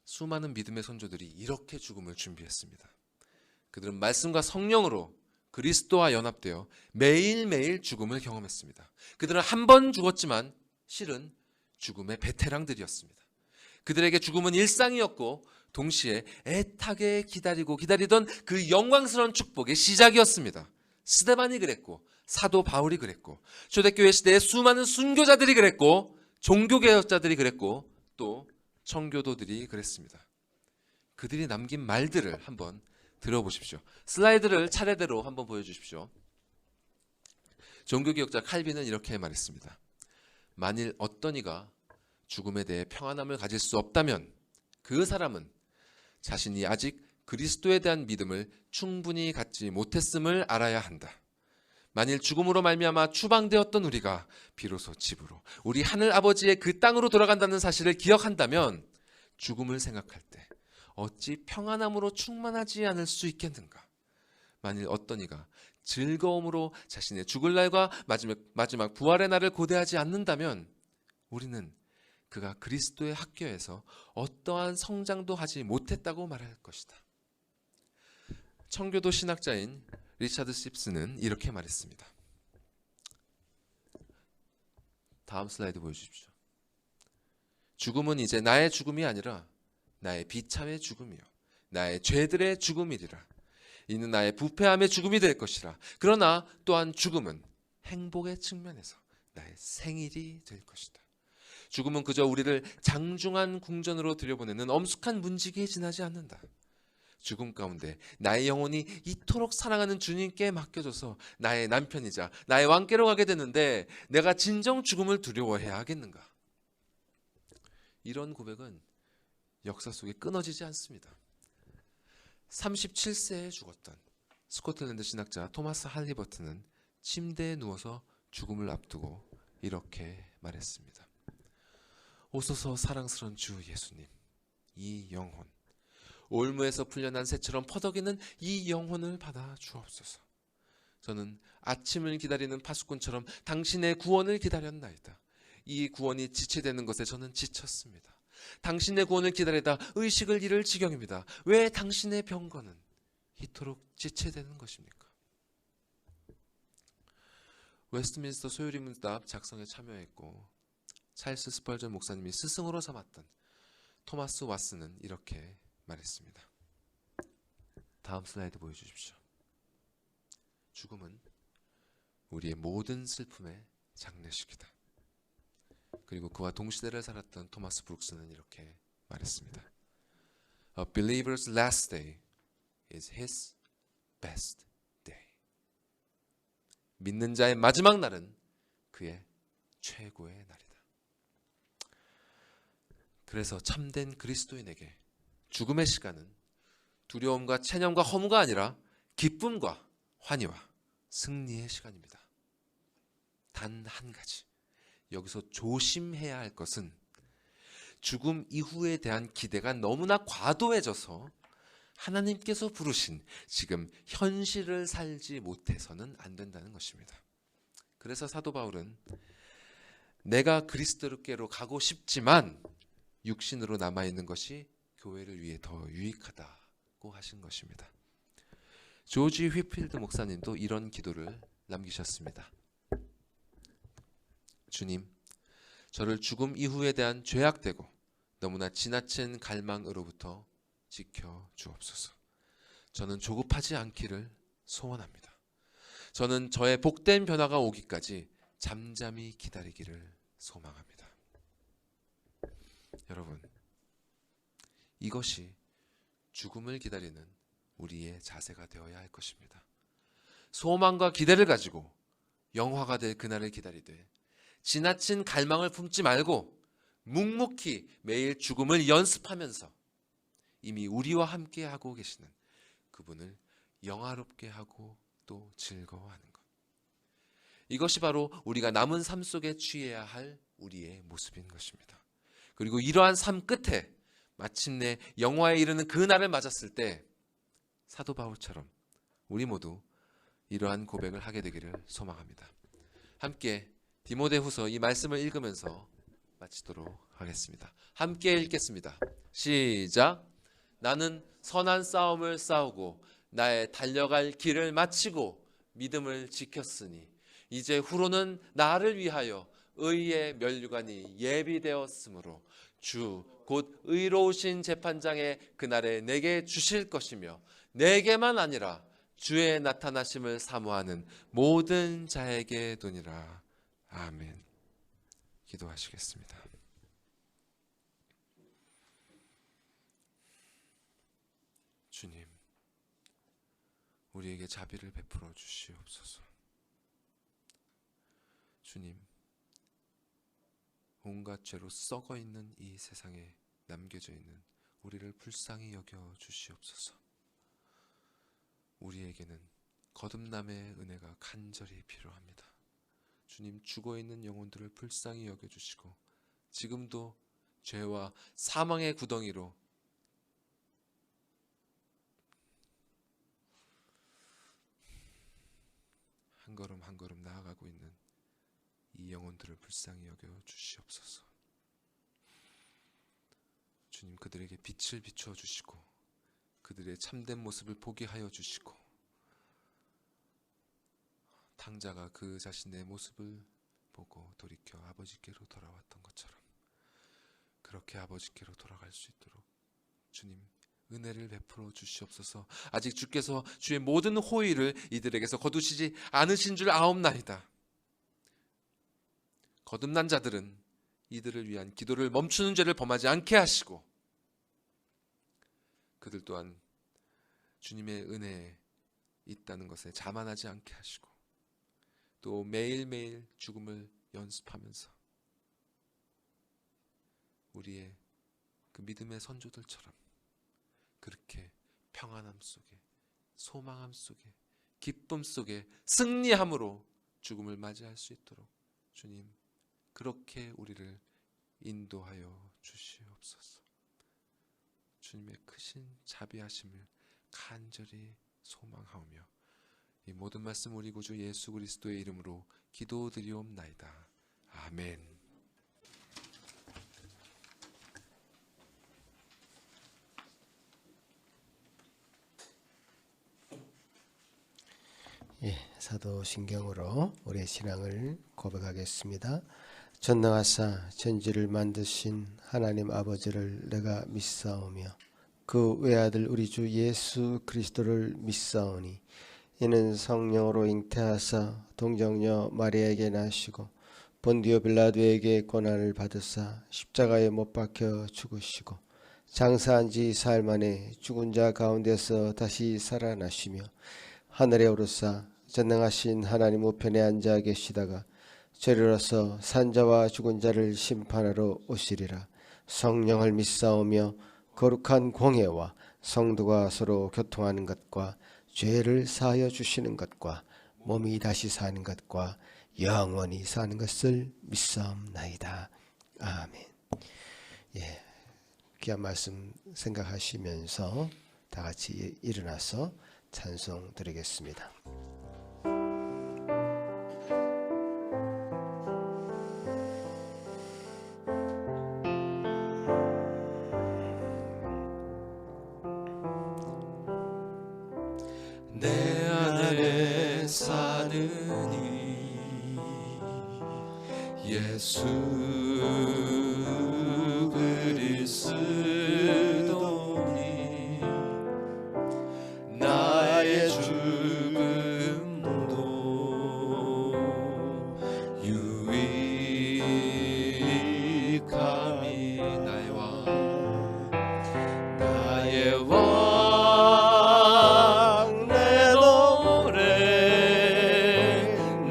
Speaker 2: 수많은 믿음의 선조들이 이렇게 죽음을 준비했습니다. 그들은 말씀과 성령으로 그리스도와 연합되어 매일매일 죽음을 경험했습니다. 그들은 한 번 죽었지만 실은 죽음의 베테랑들이었습니다. 그들에게 죽음은 일상이었고 동시에 애타게 기다리던 그 영광스러운 축복의 시작이었습니다. 스데반이 그랬고 사도 바울이 그랬고 초대교회 시대의 수많은 순교자들이 그랬고 종교개혁자들이 그랬고 또 청교도들이 그랬습니다. 그들이 남긴 말들을 한번 들어보십시오. 슬라이드를 차례대로 한번 보여주십시오. 종교개혁자 칼빈은 이렇게 말했습니다. 만일 어떤 이가 죽음에 대해 평안함을 가질 수 없다면 그 사람은 자신이 아직 그리스도에 대한 믿음을 충분히 갖지 못했음을 알아야 한다. 만일 죽음으로 말미암아 추방되었던 우리가 비로소 집으로 우리 하늘 아버지의 그 땅으로 돌아간다는 사실을 기억한다면 죽음을 생각할 때 어찌 평안함으로 충만하지 않을 수 있겠는가? 만일 어떤 이가 즐거움으로 자신의 죽을 날과 마지막 부활의 날을 고대하지 않는다면 우리는 그가 그리스도의 학교에서 어떠한 성장도 하지 못했다고 말할 것이다. 청교도 신학자인 리차드 씹스는 이렇게 말했습니다. 다음 슬라이드 보여주십시오. 죽음은 이제 나의 죽음이 아니라 나의 비참의 죽음이요 나의 죄들의 죽음이리라. 이는 나의 부패함의 죽음이 될 것이라. 그러나 또한 죽음은 행복의 측면에서 나의 생일이 될 것이다. 죽음은 그저 우리를 장중한 궁전으로 들여보내는 엄숙한 문지기에 지나지 않는다. 죽음 가운데 나의 영혼이 이토록 사랑하는 주님께 맡겨져서 나의 남편이자 나의 왕께로 가게 되는데 내가 진정 죽음을 두려워해야 하겠는가? 이런 고백은 역사 속에 끊어지지 않습니다. 37세에 죽었던 스코틀랜드 신학자 토마스 할리버튼은 침대에 누워서 죽음을 앞두고 이렇게 말했습니다. 오소서 사랑스러운 주 예수님, 이 영혼 올무에서 풀려난 새처럼 퍼덕이는 이 영혼을 받아 주옵소서. 저는 아침을 기다리는 파수꾼처럼 당신의 구원을 기다렸나이다. 이 구원이 지체되는 것에 저는 지쳤습니다. 당신의 구원을 기다리다 의식을 잃을 지경입니다. 왜 당신의 병거는 이토록 지체되는 것입니까? 웨스트민스터 소요리 문답 작성에 참여했고 찰스 스펄전 목사님이 스승으로 삼았던 토마스 왓슨은 이렇게 말했습니다. 다음 슬라이드 보여주십시오. 죽음은 우리의 모든 슬픔의 장례식이다. 그리고 그와 동시대를 살았던 토마스 브룩스는 이렇게 말했습니다. A believer's last day is his best day. 믿는 자의 마지막 날은 그의 최고의 날이다. 그래서 참된 그리스도인에게 죽음의 시간은 두려움과 체념과 허무가 아니라 기쁨과 환희와 승리의 시간입니다. 단 한 가지, 여기서 조심해야 할 것은 죽음 이후에 대한 기대가 너무나 과도해져서 하나님께서 부르신 지금 현실을 살지 못해서는 안 된다는 것입니다. 그래서 사도 바울은 내가 그리스도께로 가고 싶지만 육신으로 남아있는 것이 교회를 위해 더 유익하다고 하신 것입니다. 조지 휘필드 목사님도 이런 기도를 남기셨습니다. 주님, 저를 죽음 이후에 대한 죄악되고 너무나 지나친 갈망으로부터 지켜 주옵소서. 저는 조급하지 않기를 소원합니다. 저는 저의 복된 변화가 오기까지 잠잠히 기다리기를 소망합니다. 여러분, 이것이 죽음을 기다리는 우리의 자세가 되어야 할 것입니다. 소망과 기대를 가지고 영화가 될 그날을 기다리되 지나친 갈망을 품지 말고 묵묵히 매일 죽음을 연습하면서 이미 우리와 함께 하고 계시는 그분을 영화롭게 하고 또 즐거워하는 것. 이것이 바로 우리가 남은 삶 속에 취해야 할 우리의 모습인 것입니다. 그리고 이러한 삶 끝에 마침내 영화에 이르는 그 날을 맞았을 때 사도 바울처럼 우리 모두 이러한 고백을 하게 되기를 소망합니다. 함께 디모데후서 이 말씀을 읽으면서 마치도록 하겠습니다. 함께 읽겠습니다. 시작. 나는 선한 싸움을 싸우고 나의 달려갈 길을 마치고 믿음을 지켰으니 이제 후로는 나를 위하여 의의 면류관이 예비되었으므로 주 곧 의로우신 재판장의 그날에 내게 주실 것이며 내게만 아니라 주의 나타나심을 사모하는 모든 자에게 도니라. 아멘. 기도하시겠습니다. 주님, 우리에게 자비를 베풀어 주시옵소서. 주님, 온갖 죄로 썩어 있는 이 세상에 남겨져 있는 우리를 불쌍히 여겨 주시옵소서. 우리에게는 거듭남의 은혜가 간절히 필요합니다. 주님, 죽어 있는 영혼들을 불쌍히 여겨 주시고 지금도 죄와 사망의 구덩이로 한 걸음 한 걸음 나아가고 있는 이 영혼들을 불쌍히 여겨 주시옵소서. 주님, 그들에게 빛을 비추어 주시고 그들의 참된 모습을 보게 하여 주시고 탕자가 그 자신의 모습을 보고 돌이켜 아버지께로 돌아왔던 것처럼 그렇게 아버지께로 돌아갈 수 있도록 주님 은혜를 베풀어 주시옵소서. 아직 주께서 주의 모든 호의를 이들에게서 거두시지 않으신 줄 아옵나이다. 거듭난 자들은 이들을 위한 기도를 멈추는 죄를 범하지 않게 하시고 그들 또한 주님의 은혜에 있다는 것에 자만하지 않게 하시고 또 매일매일 죽음을 연습하면서 우리의 그 믿음의 선조들처럼 그렇게 평안함 속에 소망함 속에 기쁨 속에 승리함으로 죽음을 맞이할 수 있도록 주님 그렇게 우리를 인도하여 주시옵소서. 주님의 크신 자비하심을 간절히 소망하오며 이 모든 말씀 우리 구주 예수 그리스도의 이름으로 기도드리옵나이다. 아멘.
Speaker 1: 예, 사도신경으로 우리의 신앙을 고백하겠습니다. 전능하사 천지를 만드신 하나님 아버지를 내가 믿사오며 그 외아들 우리 주 예수 그리스도를 믿사오니 이는 성령으로 잉태하사 동정녀 마리아에게 나시고 본디오 빌라도에게 고난을 받으사 십자가에 못 박혀 죽으시고 장사한 지 사흘 만에 죽은 자 가운데서 다시 살아나시며 하늘에 오르사 전능하신 하나님 우편에 앉아 계시다가 저리로서 산자와 죽은 자를 심판하러 오시리라. 성령을 믿사오며 거룩한 공회와 성도가 서로 교통하는 것과 죄를 사하여 주시는 것과 몸이 다시 사는 것과 영원히 사는 것을 믿사옵나이다. 아멘. 예, 귀한 말씀 생각하시면서 다 같이 일어나서 찬송 드리겠습니다.
Speaker 2: 내 안에 사느니 예수 그리스도니 나의 죽음도 유익함이 나의 왕 내 노래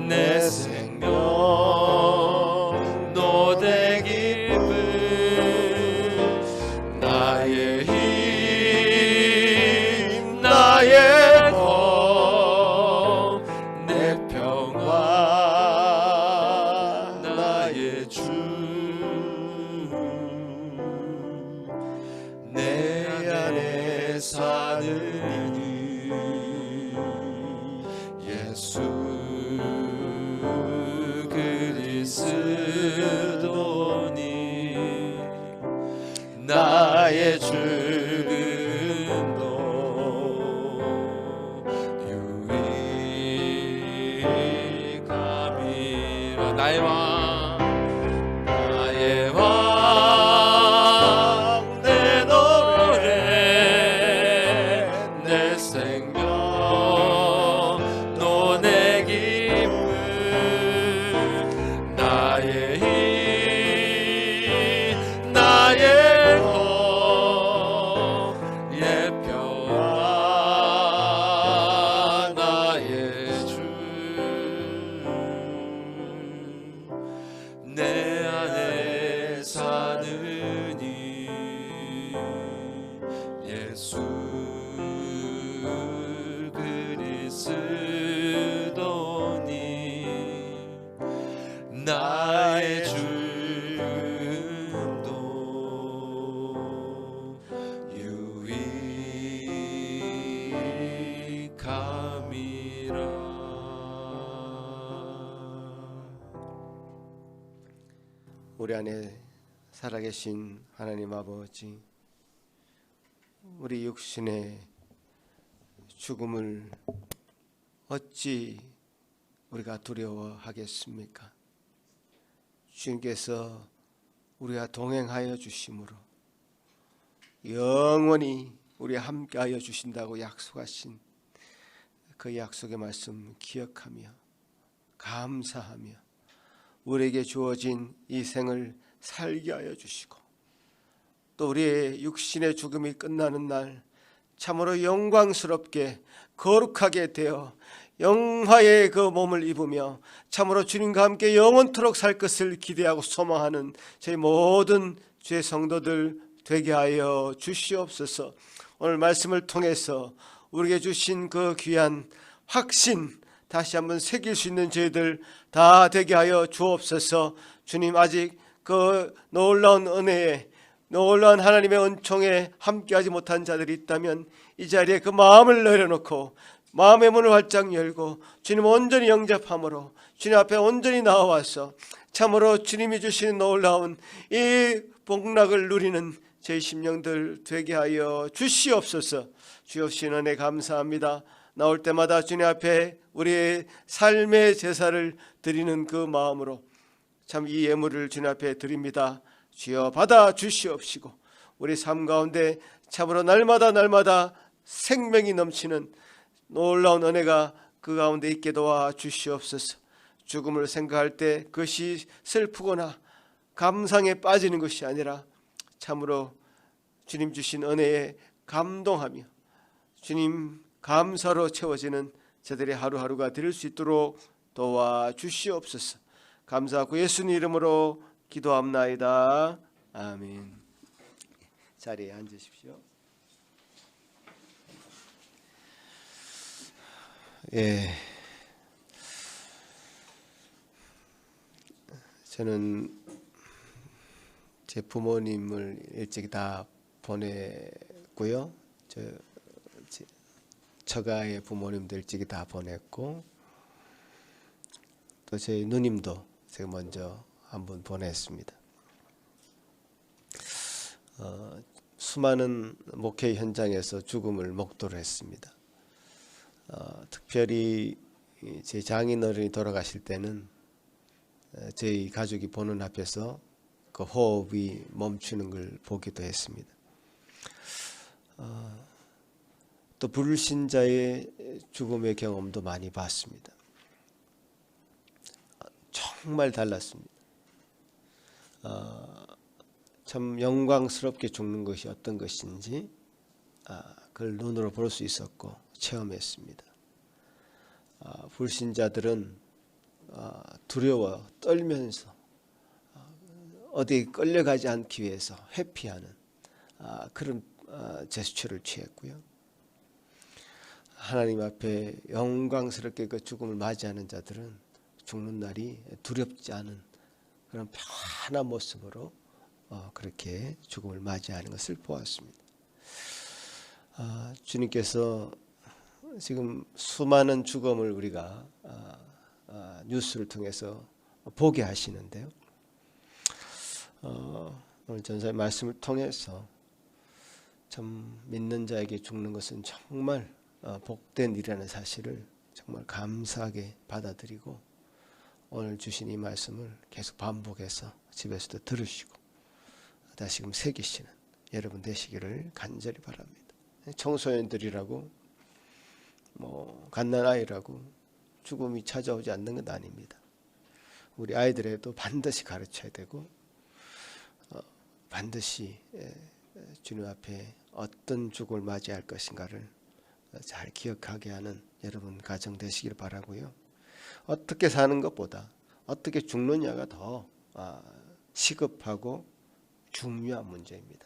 Speaker 2: 내 생명 노대 기쁨 나의 힘 나의 검 내 평화 나의 주 내 안에 사느니 예수 그리스도니 나의 죽음도 유익함이라 나의 왕 나의 왕 내 노래 내 생명 노내 기쁨 나의 힘 나의 검 예표와 나의 주 내 안에 사느니 예수 그리스도니 나의 죽음도 유익함이라.
Speaker 1: 우리 안에 살아계신 하나님 아버지, 우리 육신의 죽음을 어찌 우리가 두려워하겠습니까? 주님께서 우리와 동행하여 주심으로 영원히 우리와 함께하여 주신다고 약속하신 그 약속의 말씀 기억하며 감사하며 우리에게 주어진 이 생을 살게 하여 주시고 또 우리의 육신의 죽음이 끝나는 날 참으로 영광스럽게 거룩하게 되어 영화의 그 몸을 입으며 참으로 주님과 함께 영원토록 살 것을 기대하고 소망하는 저희 모든 주의 성도들 되게 하여 주시옵소서. 오늘 말씀을 통해서 우리에게 주신 그 귀한 확신 다시 한번 새길 수 있는 저희들 다 되게 하여 주옵소서. 주님, 아직 그 놀라운 은혜에 놀라운 하나님의 은총에 함께하지 못한 자들이 있다면 이 자리에 그 마음을 내려놓고 마음의 문을 활짝 열고 주님 온전히 영접함으로 주님 앞에 온전히 나와서 참으로 주님이 주시는 놀라운 이 복락을 누리는 제 심령들 되게 하여 주시옵소서. 주여 주신 은혜 감사합니다. 나올 때마다 주님 앞에 우리의 삶의 제사를 드리는 그 마음으로 참 이 예물을 주님 앞에 드립니다. 주여 받아 주시옵시고 우리 삶 가운데 참으로 날마다 생명이 넘치는 놀라운 은혜가 그 가운데 있게 도와 주시옵소서. 죽음을 생각할 때 그것이 슬프거나 감상에 빠지는 것이 아니라 참으로 주님 주신 은혜에 감동하며 주님 감사로 채워지는 저들의 하루하루가 될 수 있도록 도와주시옵소서. 감사하고 예수님 이름으로 기도합나이다. 아멘. 자리에 앉으십시오. 예, 저는 제 부모님을 일찍 다 보냈고요. 처가의 부모님도 일찍 다 보냈고, 또 제 누님도 제가 먼저 한번 보냈습니다. 수많은 목회 현장에서 죽음을 목도를 했습니다. 특별히 제 장인어른이 돌아가실 때는 저희 가족이 보는 앞에서 그 호흡이 멈추는 걸 보기도 했습니다. 또 불신자의 죽음의 경험도 많이 봤습니다. 정말 달랐습니다. 참 영광스럽게 죽는 것이 어떤 것인지 그걸 눈으로 볼 수 있었고 체험했습니다. 불신자들은 두려워 떨면서 어디 끌려가지 않기 위해서 회피하는 그런 제스처를 취했고요. 하나님 앞에 영광스럽게 그 죽음을 맞이하는 자들은 죽는 날이 두렵지 않은 그런 편안한 모습으로 그렇게 죽음을 맞이하는 것을 보았습니다. 주님께서 지금 수많은 죽음을 우리가 뉴스를 통해서 보게 하시는데요. 오늘 전사의 말씀을 통해서 참 믿는 자에게 죽는 것은 정말 복된 일이라는 사실을 정말 감사하게 받아들이고 오늘 주신 이 말씀을 계속 반복해서 집에서도 들으시고 다시금 새기시는 여러분 되시기를 간절히 바랍니다. 청소년들이라고 갓난아이라고 죽음이 찾아오지 않는 건 아닙니다. 우리 아이들에도 반드시 가르쳐야 되고 반드시 주님 앞에 어떤 죽음을 맞이할 것인가를 잘 기억하게 하는 여러분 가정 되시길 바라고요. 어떻게 사는 것보다 어떻게 죽느냐가 더 시급하고 중요한 문제입니다.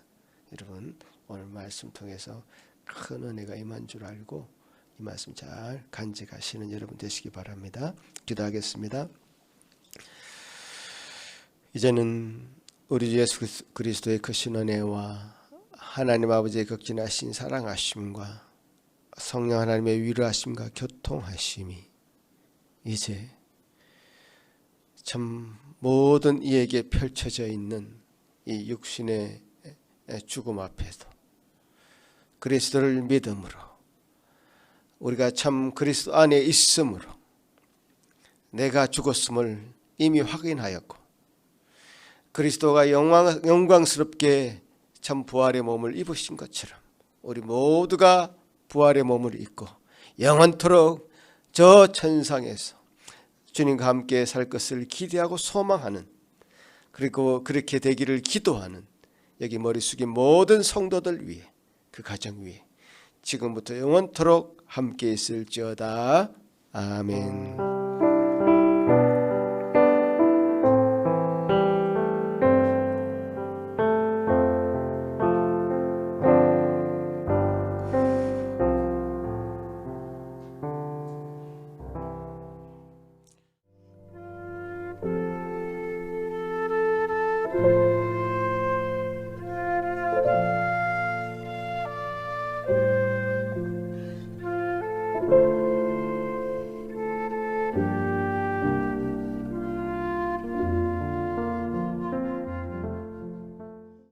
Speaker 1: 여러분 오늘 말씀 통해서 큰 은혜가 임한 줄 알고 이 말씀 잘 간직하시는 여러분 되시기 바랍니다. 기도하겠습니다. 이제는 우리 주 예수 그리스도의 크신 은혜와 하나님 아버지의 극진하신 사랑하심과 성령 하나님의 위로하심과 교통하심이 이제 참 모든 이에게 펼쳐져 있는 이 육신의 죽음 앞에서 그리스도를 믿음으로 우리가 참 그리스도 안에 있음으로 내가 죽었음을 이미 확인하였고 그리스도가 영광스럽게 참 부활의 몸을 입으신 것처럼 우리 모두가 부활의 몸을 입고 영원토록 저 천상에서 주님과 함께 살 것을 기대하고 소망하는 그리고 그렇게 되기를 기도하는 여기 머리 숙인 모든 성도들 위해 그 가정 위해 지금부터 영원토록 함께 있을지어다. 아멘.